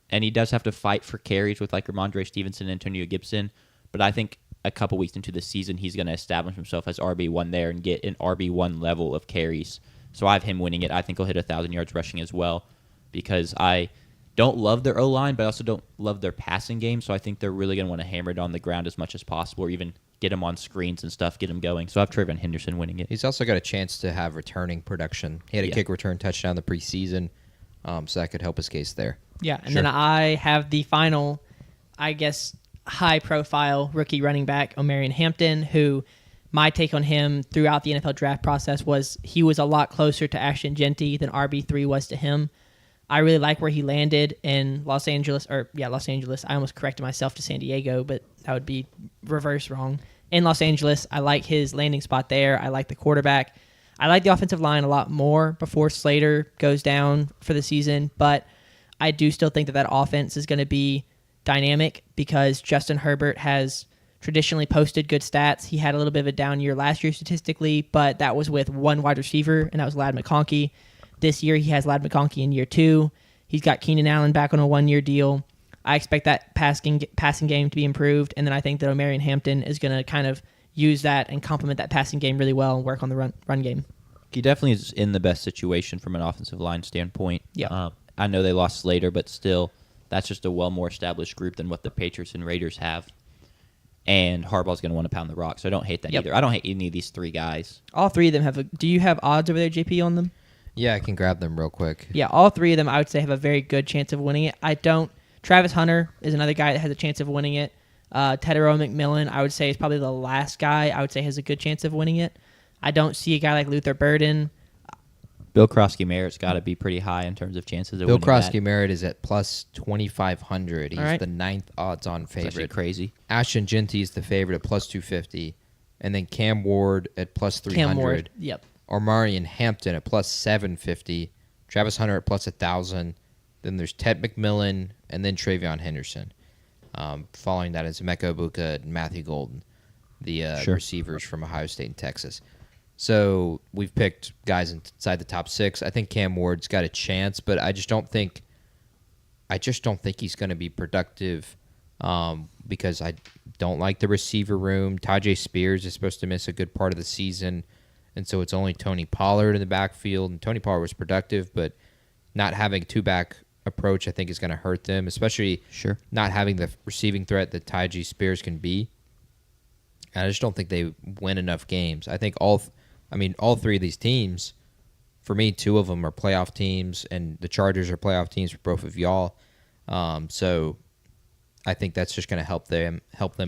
And he does have to fight for carries with like Ramondre Stevenson and Antonio Gibson, but I think a couple weeks into the season, he's going to establish himself as RB1 there and get an RB1 level of carries. So I have him winning it. I think he'll hit 1,000 yards rushing as well because I don't love their O-line, but I also don't love their passing game, so I think they're really going to want to hammer it on the ground as much as possible or even get him on screens and stuff, get him going. So I have Trayvon Henderson winning it. He's also got a chance to have returning production. He had a kick return touchdown in the preseason, so that could help his case there. Yeah, and then I have the final, I guess, high-profile rookie running back, Omarion Hampton, who my take on him throughout the NFL draft process was he was a lot closer to Ashton Genty than RB3 was to him. I really like where he landed in Los Angeles. I almost corrected myself to San Diego, but that would be reverse wrong. In Los Angeles, I like his landing spot there. I like the quarterback. I like the offensive line a lot more before Slater goes down for the season, but I do still think that offense is going to be dynamic because Justin Herbert has traditionally posted good stats. He had a little bit of a down year last year statistically, but that was with one wide receiver, and that was Ladd McConkey. This year, he has Ladd McConkey in year 2. He's got Keenan Allen back on a 1-year deal. I expect that passing game to be improved, and then I think that Omarion Hampton is going to kind of use that and complement that passing game really well and work on the run game. He definitely is in the best situation from an offensive line standpoint. Yeah. I know they lost Slater, but still, that's just a more established group than what the Patriots and Raiders have. And Harbaugh's going to want to pound the rock, so I don't hate that either. I don't hate any of these three guys. All three of them have do you have odds over there, JP, on them? Yeah, I can grab them real quick. Yeah, all three of them I would say have a very good chance of winning it. I don't. Travis Hunter is another guy that has a chance of winning it. Tedero McMillan, I would say, is probably the last guy I would say has a good chance of winning it. I don't see a guy like Luther Burden. Bill Krosky-Merritt's got to be pretty high in terms of chances of Bill winning that. Krosky-Merritt is at plus 2,500. He's right. the 9th odds-on That's actually favorite. crazy. Ashton Genty is the favorite at plus 250. And then Cam Ward at plus 300. Cam Ward, yep. Omarion Hampton at plus 750. Travis Hunter at plus 1,000. Then there's Ted McMillan and then Travion Henderson. Following that is Emeka Ibuka and Matthew Golden, the receivers from Ohio State and Texas. So we've picked guys inside the top 6. I think Cam Ward's got a chance, but I just don't think he's going to be productive because I don't like the receiver room. Tajay Spears is supposed to miss a good part of the season, and so it's only Tony Pollard in the backfield. And Tony Pollard was productive, but not having a two-back approach I think is going to hurt them, especially not having the receiving threat that Tajay Spears can be. And I just don't think they win enough games. I think all three of these teams, for me, 2 of them are playoff teams, and the Chargers are playoff teams for both of y'all. So I think that's just going to help them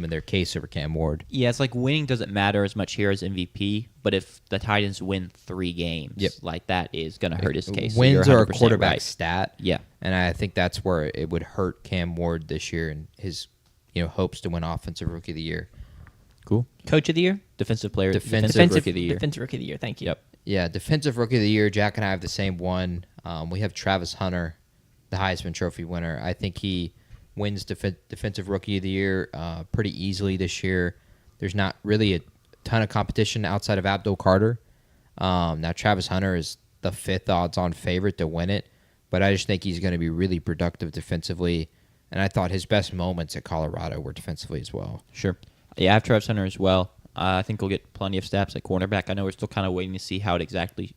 in their case over Cam Ward. Yeah, it's like winning doesn't matter as much here as MVP, but if the Titans win 3 games, like that is going to hurt his case. Wins so are a quarterback right. stat. Yeah. And I think that's where it would hurt Cam Ward this year and his hopes to win Offensive Rookie of the Year. Cool. Coach of the year? Defensive player. Defensive Rookie of the Year. Defensive Rookie of the Year, thank you. Yep. Yeah, Defensive Rookie of the Year. Jack and I have the same one. We have Travis Hunter, the Heisman Trophy winner. I think he wins Defensive Rookie of the Year pretty easily this year. There's not really a ton of competition outside of Abdul Carter. Now, Travis Hunter is the 5th odds-on favorite to win it, but I just think he's going to be really productive defensively, and I thought his best moments at Colorado were defensively as well. Sure. Yeah, I have Travis Hunter as well. I think we'll get plenty of snaps at cornerback. I know we're still kind of waiting to see how it exactly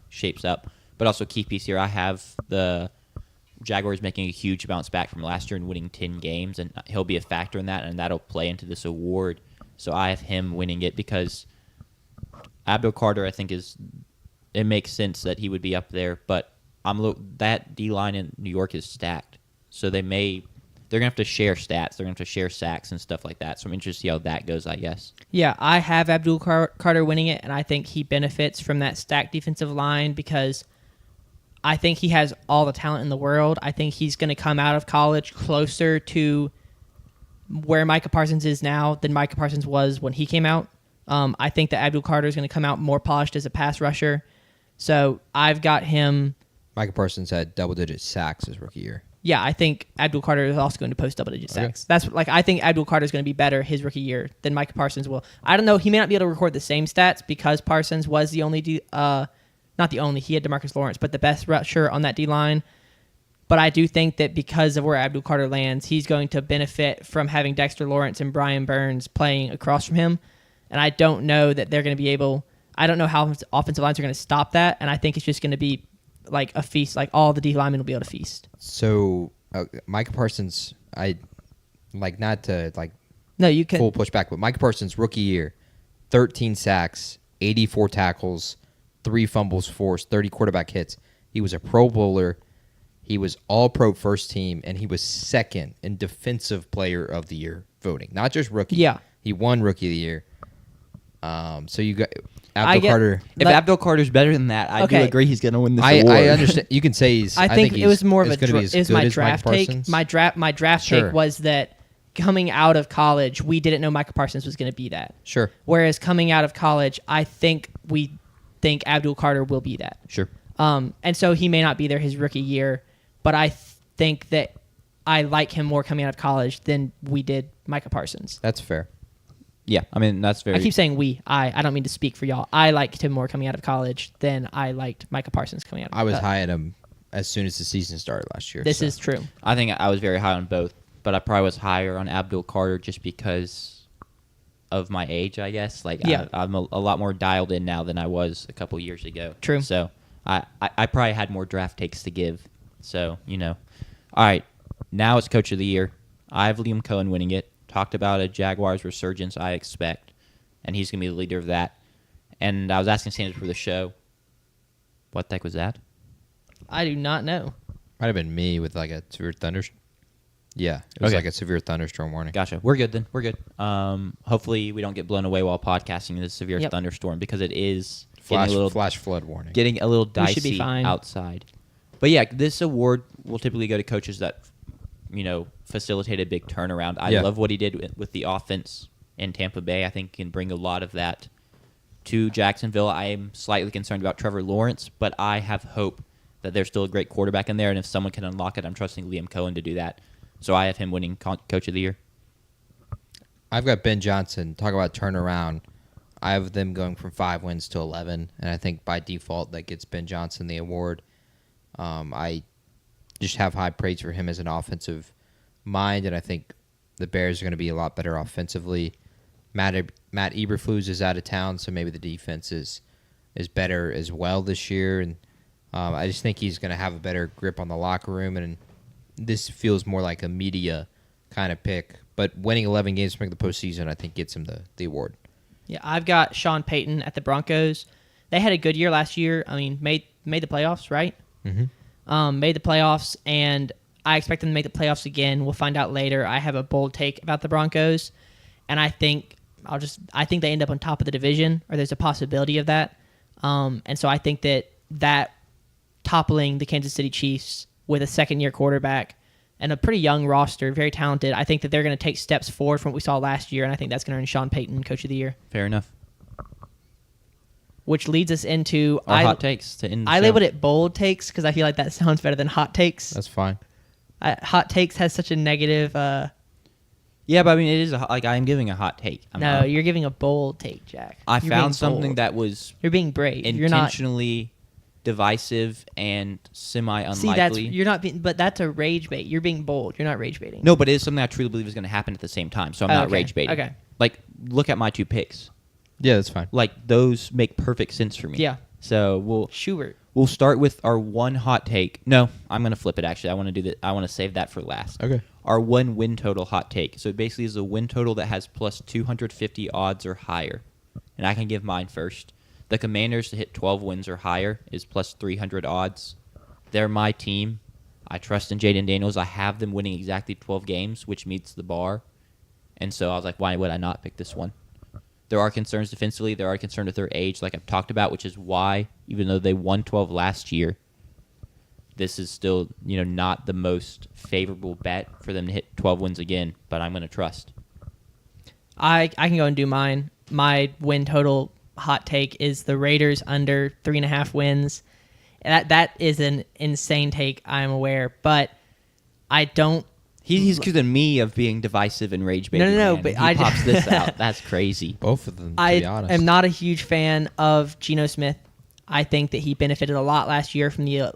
shapes up, but also key piece here, I have the Jaguars making a huge bounce back from last year and winning 10 games, and he'll be a factor in that, and that'll play into this award. So I have him winning it because Abdul Carter, I think, it makes sense that he would be up there, but that D-line in New York is stacked. So they're going to have to share stats. They're going to have to share sacks and stuff like that. So I'm interested to see how that goes, I guess. Yeah, I have Abdul Carter winning it, and I think he benefits from that stacked defensive line because I think he has all the talent in the world. I think he's going to come out of college closer to where Micah Parsons is now than Micah Parsons was when he came out. I think that Abdul Carter is going to come out more polished as a pass rusher. So I've got him. Micah Parsons had double-digit sacks his rookie year. Yeah, I think Abdul Carter is also going to post double-digit sacks. I think Abdul Carter is going to be better his rookie year than Micah Parsons will. I don't know. He may not be able to record the same stats because Parsons was the only not the only. He had DeMarcus Lawrence, but the best rusher on that D-line. But I do think that because of where Abdul Carter lands, he's going to benefit from having Dexter Lawrence and Brian Burns playing across from him. And I don't know that they're going to be able – I don't know how offensive lines are going to stop that, and I think it's just going to be like a feast. Like all the D linemen will be able to feast. So Micah Parsons, I like not to like no, you can full pushback, but Micah Parsons rookie year, 13 sacks, 84 tackles, 3 fumbles forced, 30 quarterback hits. He was a Pro Bowler. He was All-Pro first team, and he was second in Defensive Player of the Year voting, not just rookie. Yeah, he won Rookie of the Year. So you got Abdul Carter. If Abdul Carter's better than that, I do agree he's going to win this award. I understand. You can say he's. I think it was more of my draft take. My draft take was that coming out of college, we didn't know Micah Parsons was going to be that. Sure. Whereas coming out of college, I think we think Abdul Carter will be that. Sure. And so he may not be there his rookie year, but I think that I like him more coming out of college than we did Micah Parsons. That's fair. Yeah, I mean, that's very... I keep saying we. I don't mean to speak for y'all. I liked him more coming out of college than I liked Micah Parsons coming out of I was high on him as soon as the season started last year. This is true. I think I was very high on both but I probably was higher on Abdul Carter just because of my age, I guess. Like, Yeah. I'm a lot more dialed in now than I was a couple years ago. True. So I probably had more draft takes to give. So, All right, now it's Coach of the Year. I have Liam Cohen winning it. Talked about a Jaguars resurgence, I expect, and he's going to be the leader of that. And I was asking Sanders for the show. What the heck was that? I do not know. Might have been me with like a severe thunderstorm. Yeah, it was like a severe thunderstorm warning. Gotcha. We're good then. We're good. Hopefully we don't get blown away while podcasting in this severe thunderstorm because it is Flash flood warning. getting a little We should be dicey fine. outside. But yeah, this award will typically go to coaches that facilitate a big turnaround. I love what he did with the offense in Tampa Bay. I think he can bring a lot of that to Jacksonville. I am slightly concerned about Trevor Lawrence, but I have hope that there's still a great quarterback in there, and if someone can unlock it, I'm trusting Liam Cohen to do that. So I have him winning Coach of the Year. I've got Ben Johnson. Talk about turnaround. I have them going from 5 wins to 11, and I think by default that gets Ben Johnson the award. I just have high praise for him as an offensive mind, and I think the Bears are going to be a lot better offensively. Matt Eberflus is out of town, so maybe the defense is better as well this year, and I just think he's going to have a better grip on the locker room, and this feels more like a media kind of pick. But winning 11 games to make the postseason, I think, gets him the award. Yeah, I've got Sean Payton at the Broncos. They had a good year last year. I mean, made the playoffs, right? Mm-hmm. Made the playoffs, and I expect them to make the playoffs again. We'll find out later. I have a bold take about the Broncos, and I think they end up on top of the division, or there's a possibility of that. And so I think that toppling the Kansas City Chiefs with a second-year quarterback and a pretty young roster, very talented, I think that they're going to take steps forward from what we saw last year, and I think that's going to earn Sean Payton Coach of the Year. Fair enough. Which leads us into Our hot takes to end the I show. labeled it bold takes because I feel like that sounds better than hot takes. That's fine. Hot takes has such a negative. Yeah, but I mean, it is I am giving a hot take. You're giving a bold take, Jack. I You're being found something bold. that was You're being brave. You're not. intentionally divisive and semi-unlikely. See, you're not being, but that's a rage bait. You're being bold. You're not rage baiting. No, but it is something I truly believe is going to happen at the same time, so I'm not Okay. rage baiting. Okay. Like, look at my two picks. Yeah, that's fine. Like, those make perfect sense for me. Yeah. So Schubert. we'll start with our one hot take. No, I'm going to flip it, actually. I want to do that. I want to save that for last. Okay. Our one win total hot take. So it basically is a win total that has plus 250 odds or higher. And I can give mine first. The Commanders to hit 12 wins or higher is plus 300 odds. They're my team. I trust in Jaden Daniels. I have them winning exactly 12 games, which meets the bar. And so I was like, why would I not pick this one? There are concerns defensively. There are concerns with their age, like I've talked about, which is why, even though they won 12 last year, this is still, not the most favorable bet for them to hit 12 wins again, but I'm going to trust. I can go and do mine. My win total hot take is the Raiders under 3.5 wins. That is an insane take, I'm aware, but I don't. He's accusing me of being divisive and rage baiting. No, man. but He I pops this out. That's crazy. Both of them, to I be honest. am not a huge fan of Geno Smith. I think that he benefited a lot last year from the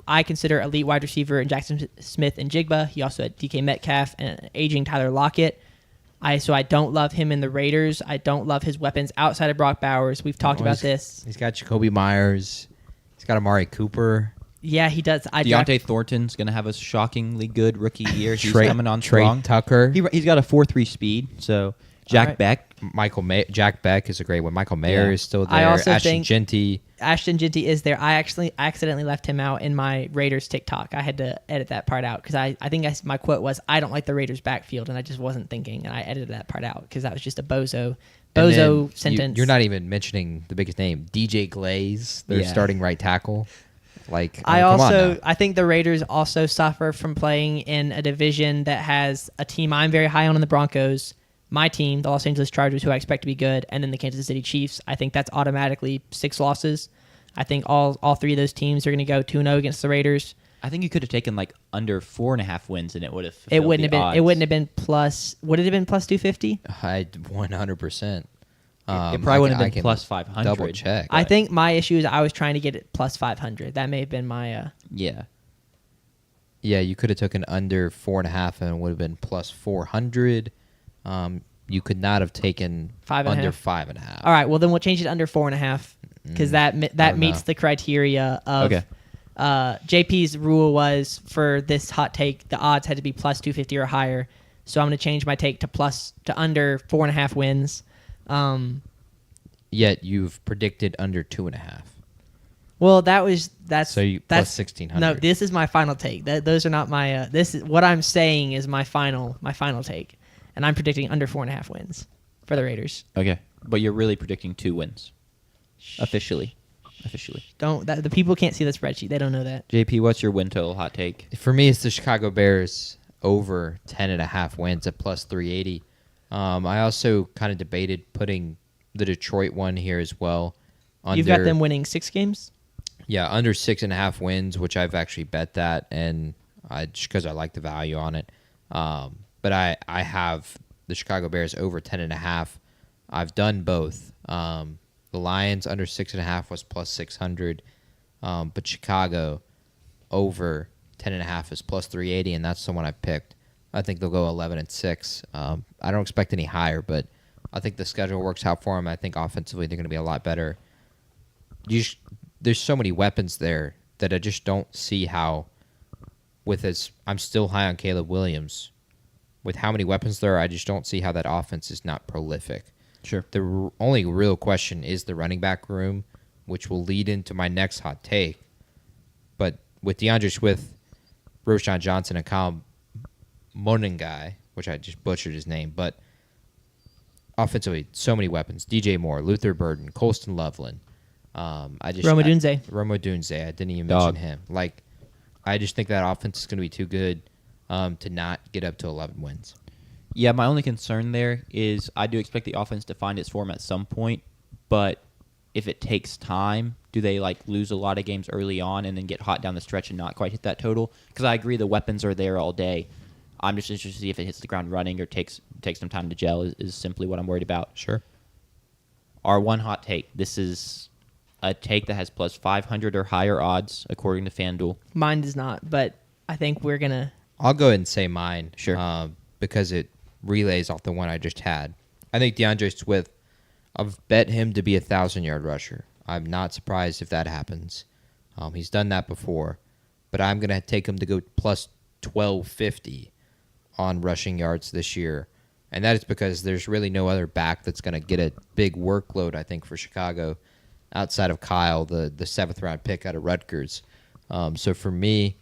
I consider elite wide receiver in Jackson Smith and Jigba. He also had DK Metcalf and an aging Tyler Lockett. So I don't love him in the Raiders. I don't love his weapons outside of Brock Bowers. We've talked about this. He's got Jacoby Myers. He's got Amari Cooper. Yeah, he does. Deontay Thornton's going to have a shockingly good rookie year. He's Trey- coming on Trey strong. Tucker. He's got a 4.3 speed. So Jack right. Beck. Jack Beck is a great one. Michael Mayer Yeah. is still there. I also Ashton think- Genty. Ashton Genty is there. I actually accidentally left him out in my Raiders TikTok. I had to edit that part out because I think my quote was, I don't like the Raiders backfield, and I just wasn't thinking, and I edited that part out because that was just a bozo And then sentence. You're not even mentioning the biggest name, DJ Glaze. They're Yeah. starting right tackle. Like I come on now. I think the Raiders also suffer from playing in a division that has a team I'm very high on in the Broncos, my team, the Los Angeles Chargers, who I expect to be good, and then the Kansas City Chiefs. I think that's automatically 6 losses. I think all 3 of those teams are going to go 2-0 against the Raiders. I think you could have taken like under 4.5 wins and it would have. It wouldn't have been. Odds. It wouldn't have been plus. Would it have been plus 250? I 100%. It probably wouldn't I have been can plus 500. Double check. I think my issue is I was trying to get it plus 500. That may have been my. Yeah. Yeah, you could have taken under 4.5 and it would have been plus 400. You could not have taken 5.5. under 5.5. All right, well then we'll change it under 4.5 because that don't meets know. the criteria of. Okay. JP's rule was for this hot take, the odds had to be plus 250 or higher. So I'm going to change my take to under 4.5 wins. Yet you've predicted under 2.5. Well, that's So you that's plus 1,600. No, this is my final take. Those are not my. This is what I'm saying is my final take, and I'm predicting under 4.5 wins for the Raiders. Okay. But you're really predicting 2 wins. Officially. The people can't see the spreadsheet. They don't know that. JP, what's your win total hot take? For me, it's the Chicago Bears over 10.5 wins at plus 380. I also kind of debated putting the Detroit one here as well. You've got them winning 6 games? Yeah, under 6.5 wins, which I've actually bet that, and just because I like the value on it. But I have the Chicago Bears over 10.5. I've done both. The Lions under 6.5 was plus 600, but Chicago over 10.5 is plus 380, and that's the one I picked. I think they'll go 11-6. I don't expect any higher, but I think the schedule works out for them. I think offensively they're going to be a lot better. There's so many weapons there that I just don't see how. I'm still high on Caleb Williams. With how many weapons there are, I just don't see how that offense is not prolific. Sure. The only real question is the running back room, which will lead into my next hot take. But with DeAndre Swift, Roshan Johnson, and Kyle Monengai, which I just butchered his name, but offensively, so many weapons. DJ Moore, Luther Burden, Colston Loveland. Rome Odunze. I didn't even Dog. mention him. I just think that offense is going to be too good to not get up to 11 wins. Yeah, my only concern there is I do expect the offense to find its form at some point, but if it takes time, do they lose a lot of games early on and then get hot down the stretch and not quite hit that total? Because I agree the weapons are there all day. I'm just interested to see if it hits the ground running or takes some time to gel is simply what I'm worried about. Sure. Our one hot take. This is a take that has plus 500 or higher odds according to FanDuel. Mine does not, but I think we're going to. I'll go ahead and say mine. Sure. Because it relays off the one I just had. I think DeAndre Swift, I've bet him to be a 1,000-yard rusher. I'm not surprised if that happens. He's done that before. But I'm going to take him to go plus 1,250 on rushing yards this year. And that is because there's really no other back that's going to get a big workload, I think, for Chicago outside of Kyle, the 7th-round pick out of Rutgers. So for me,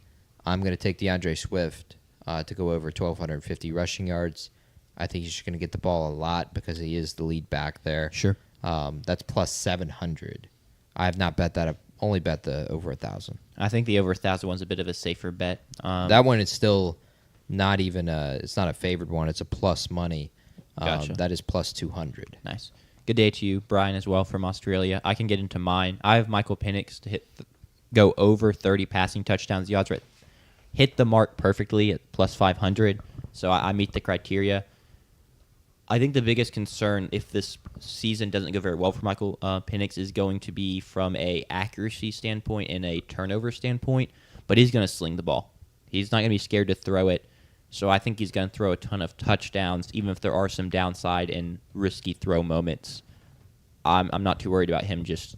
I'm going to take DeAndre Swift to go over 1,250 rushing yards. I think he's just going to get the ball a lot because he is the lead back there. Sure. That's plus 700. I have not bet that. I've only bet the over 1,000. I think the over 1,000 one's a bit of a safer bet. That one is still not even it's not a favored one. It's a plus money. Gotcha. That is plus 200. Nice. Good day to you, Brian, as well from Australia. I can get into mine. I have Michael Penix to go over 30 passing touchdowns. The odds are hit the mark perfectly at plus 500, so I meet the criteria. I think the biggest concern, if this season doesn't go very well for Michael Penix, is going to be from a accuracy standpoint and a turnover standpoint, but he's going to sling the ball. He's not going to be scared to throw it, so I think he's going to throw a ton of touchdowns, even if there are some downside and risky throw moments. I'm not too worried about him just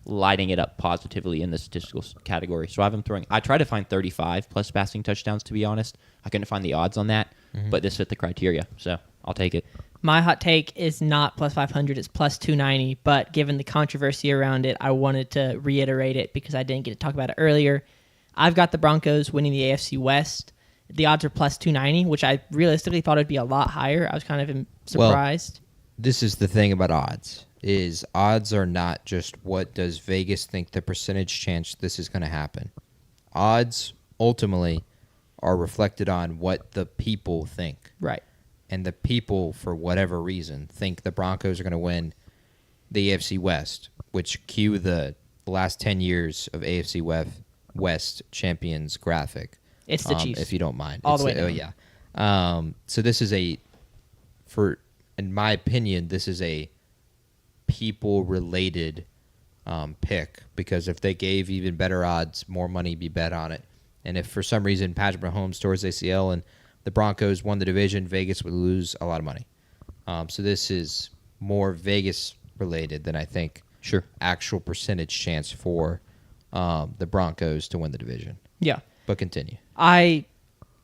lighting it up positively in the statistical category. So I have him throwing. I tried to find 35 plus passing touchdowns, to be honest. I couldn't find the odds on that, but this fit the criteria, so I'll take it. My hot take is not plus 500, it's plus 290, but given the controversy around it, I wanted to reiterate it because I didn't get to talk about it earlier. I've got the Broncos winning the AFC West. The odds are plus 290, which I realistically thought would be a lot higher. I was kind of surprised. Well, this is the thing about odds, is odds are not just what does Vegas think the percentage chance this is going to happen. Odds, ultimately, are reflected on what the people think. Right. And the people, for whatever reason, think the Broncos are going to win the AFC West, which cue the last 10 years of AFC West champions graphic. It's the Chiefs. If you don't mind. All the way Oh, down. yeah. So this is in my opinion, this is a people-related pick, because if they gave even better odds, more money would be bet on it, And if for some reason Patrick Mahomes tore his ACL and the Broncos won the division, Vegas would lose a lot of money. So this is more Vegas related than I think actual percentage chance for the Broncos to win the division. Yeah. But continue. I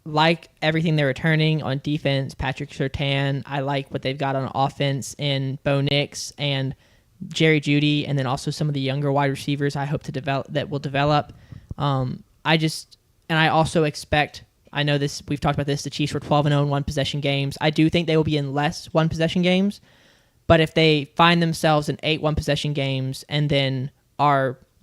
like everything they're returning on defense. Patrick Surtain. I like what they've got on offense in Bo Nix and Jerry Jeudy, and then also some of the younger wide receivers I hope to develop that will develop. I also expect, I know this, we've talked about this, the Chiefs were 12-0 in one-possession games. I do think they will be in less one-possession games, but if they find themselves in 8 one-possession games and then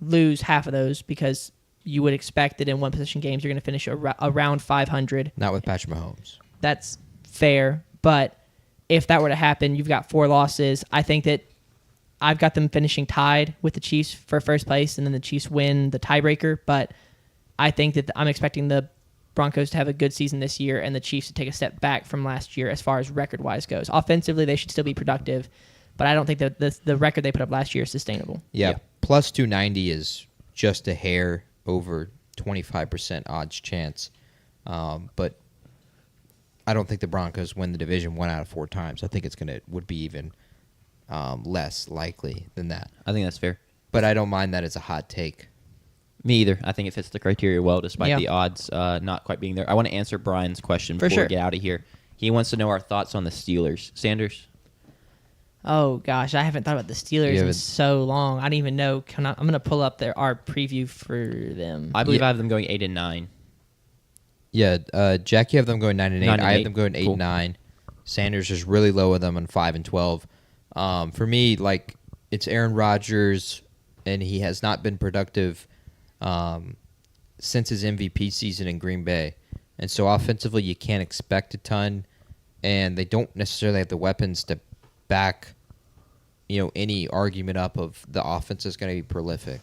lose half of those, because you would expect that in one-possession games you're going to finish around 500. Not with Patrick Mahomes. That's fair, but if that were to happen, you've got 4 losses. I think that I've got them finishing tied with the Chiefs for first place, and then the Chiefs win the tiebreaker, but I think that I'm expecting the Broncos to have a good season this year and the Chiefs to take a step back from last year as far as record-wise goes. Offensively, they should still be productive, but I don't think that the record they put up last year is sustainable. Yeah, plus 290 is just a hair over 25% odds chance. But I don't think the Broncos win the division 1 out of 4 times. I think would be even less likely than that. I think that's fair. But I don't mind that as a hot take. Me either. I think it fits the criteria well, despite the odds not quite being there. I want to answer Brian's question before we get out of here. He wants to know our thoughts on the Steelers. Sanders? Oh, gosh. I haven't thought about the Steelers in so long. I don't even know. I'm going to pull up our preview for them. I believe I have them going 8-9. Yeah, Jack, you have them going 9-8. 9-8. I have them going 8-9. Sanders is really low with them on 5-12. For me, it's Aaron Rodgers, and he has not been productive since his MVP season in Green Bay. And so offensively, you can't expect a ton, and they don't necessarily have the weapons to back any argument up of the offense is going to be prolific.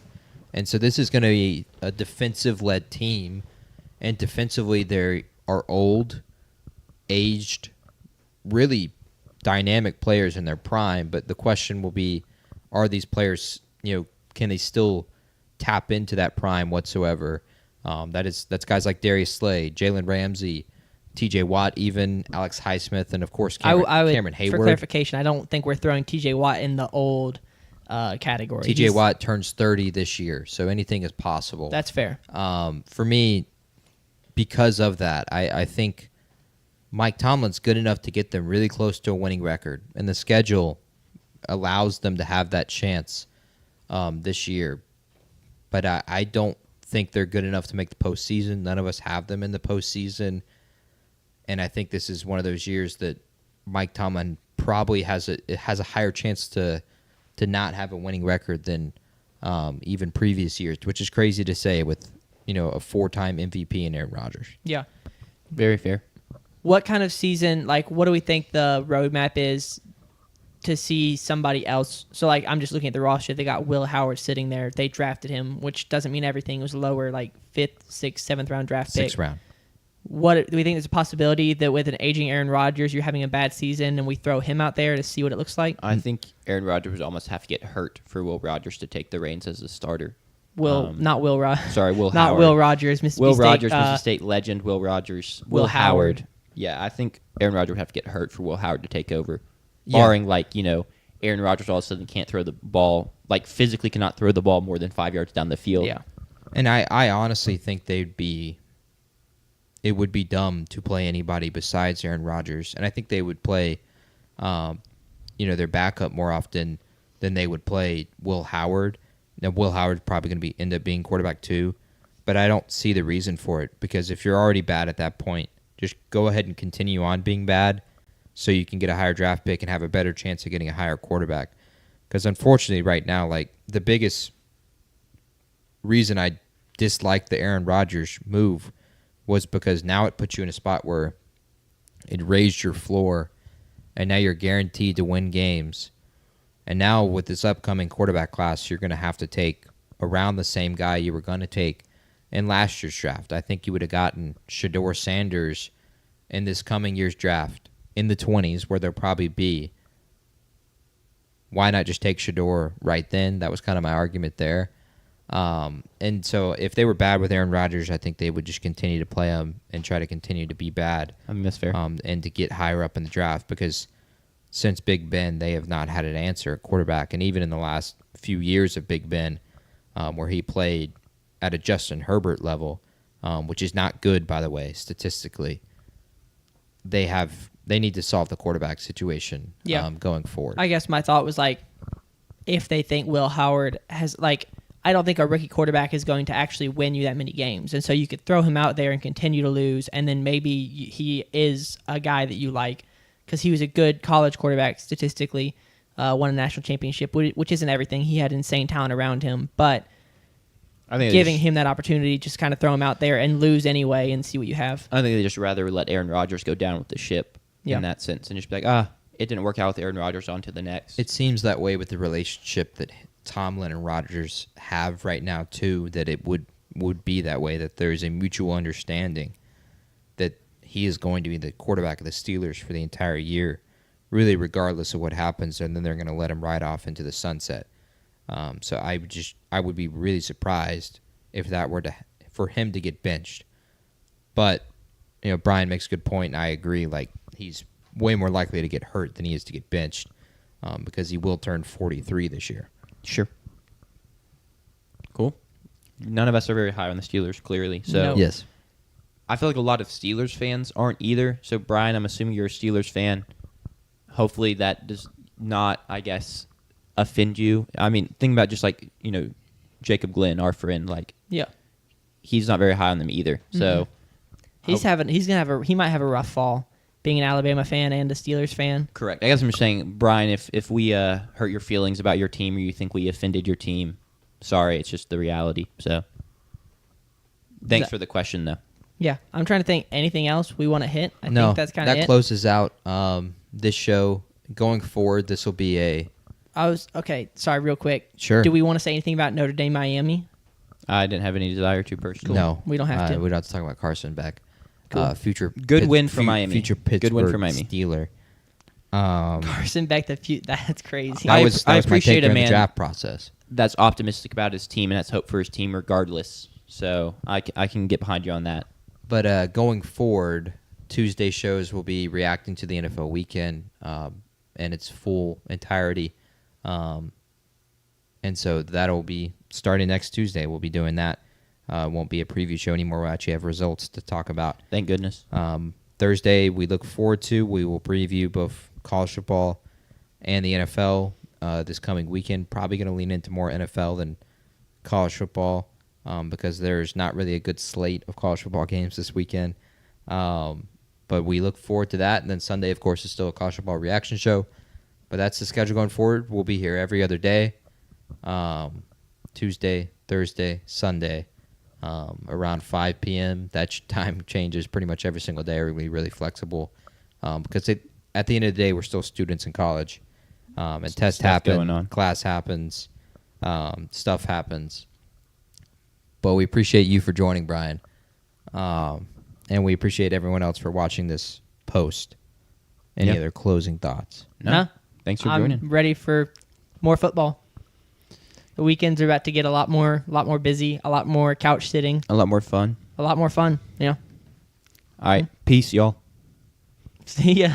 And so this is going to be a defensive-led team, and defensively they are old, aged, really dynamic players in their prime, but the question will be, are these players, can they still tap into that prime whatsoever? That's guys like Darius Slay, Jalen Ramsey, T.J. Watt, even Alex Highsmith, and of course Cameron Hayward. For clarification, I don't think we're throwing T.J. Watt in the old category. T.J. Watt turns 30 this year, so anything is possible. That's fair. For me, because of that, I think Mike Tomlin's good enough to get them really close to a winning record, and the schedule allows them to have that chance this year. But I don't think they're good enough to make the postseason. None of us have them in the postseason, and I think this is one of those years that Mike Tomlin probably has a higher chance to not have a winning record than even previous years, which is crazy to say with a 4-time MVP in Aaron Rodgers. Yeah, very fair. What kind of season? What do we think the roadmap is to see somebody else? So, I'm just looking at the roster. They got Will Howard sitting there. They drafted him, which doesn't mean everything was lower, 5th, 6th, 7th round draft pick. 6th round. What do we think there's a possibility that with an aging Aaron Rodgers, you're having a bad season, and we throw him out there to see what it looks like? I think Aaron Rodgers would almost have to get hurt for Will Rogers to take the reins as a starter. Not Will Rogers. Sorry, Will not Howard. Will Rogers, Mississippi Will State. Rogers, Mississippi State legend. Will Rogers. Will Howard. Yeah, I think Aaron Rodgers would have to get hurt for Will Howard to take over. Barring, Aaron Rodgers all of a sudden can't throw the ball, physically cannot throw the ball more than 5 yards down the field. Yeah. And I honestly think it would be dumb to play anybody besides Aaron Rodgers. And I think they would play, their backup more often than they would play Will Howard. Now, Will Howard's probably going to end up being quarterback too, but I don't see the reason for it, because if you're already bad at that point, just go ahead and continue on being bad so you can get a higher draft pick and have a better chance of getting a higher quarterback. Because unfortunately right now, the biggest reason I dislike the Aaron Rodgers move was because now it puts you in a spot where it raised your floor, and now you're guaranteed to win games. And now with this upcoming quarterback class, you're going to have to take around the same guy you were going to take in last year's draft. I think you would have gotten Shedeur Sanders in this coming year's draft in the 20s, where they'll probably be. Why not just take Shedeur right then? That was kind of my argument there. And so if they were bad with Aaron Rodgers, I think they would just continue to play him and try to continue to be bad. I mean, that's fair. And to get higher up in the draft, because since Big Ben, they have not had an answer at quarterback. And even in the last few years of Big Ben, where he played at a Justin Herbert level, which is not good, by the way, statistically, they need to solve the quarterback situation going forward. I guess my thought was like, if they think Will Howard has like, I don't think a rookie quarterback is going to actually win you that many games, and so you could throw him out there and continue to lose, and then maybe he is a guy that you like because he was a good college quarterback statistically, won a national championship, which isn't everything. He had insane talent around him, but I think giving him that opportunity, just kind of throw him out there and lose anyway and see what you have. I think they just rather let Aaron Rodgers go down with the ship in that sense and just be like, it didn't work out with Aaron Rodgers, on to the next. It seems that way with the relationship that Tomlin and Rodgers have right now, too, that it would be that way, that there's a mutual understanding that he is going to be the quarterback of the Steelers for the entire year, really regardless of what happens, and then they're going to let him ride off into the sunset. So I would be really surprised if that were for him to get benched. But Brian makes a good point, and I agree. Like, he's way more likely to get hurt than he is to get benched, because he will turn 43 this year. Sure. Cool. None of us are very high on the Steelers, clearly. So No. Yes. I feel like a lot of Steelers fans aren't either. So, Brian, I'm assuming you're a Steelers fan. Hopefully that does not, I guess, offend you. I mean, think about just like, Jacob Glenn, our friend, like, Yeah, he's not very high on them either. So he might have a rough fall being an Alabama fan and a Steelers fan. correct. I guess I'm just saying, Brian, if we hurt your feelings about your team or you think we offended your team, sorry, it's just the reality. So thanks for the question, though. Yeah, I'm trying to think anything else we want to hit. I No, think that's kind of that it. closes out this show. Going forward, this will be a... Sorry, real quick. Sure. Do we want to say anything about Notre Dame, Miami? I didn't have any desire to personally. No. We don't have to. We don't have to talk about Carson back. Cool. Future Good win for Miami. Future Pittsburgh Good win for Miami. Steeler. Carson Beck, that's crazy. I That was my appreciate take a during the man draft process. that's optimistic about his team and has hope for his team regardless. So I can get behind you on that. But going forward, Tuesday shows will be reacting to the NFL weekend and its full entirety. And so that'll be starting next Tuesday. We'll be doing that. Won't be a preview show anymore. We'll actually have results to talk about. Thank goodness. Thursday, we look forward to. We will preview both college football and the NFL this coming weekend. Probably going to lean into more NFL than college football because there's not really a good slate of college football games this weekend. But we look forward to that. And then Sunday, of course, is still a college football reaction show. But that's the schedule going forward. We'll be here every other day, Tuesday, Thursday, Sunday, around 5 p.m. That time changes pretty much every single day. We're really flexible because at the end of the day, we're still students in college. And tests happen, class happens, stuff happens. But we appreciate you for joining, Brian. And we appreciate everyone else for watching this post. Any other closing thoughts? No. Thanks for joining. I'm ready for more football. The weekends are about to get a lot more busy, a lot more couch sitting, A lot more fun. a lot more fun. Yeah. All right. Peace, y'all. See ya.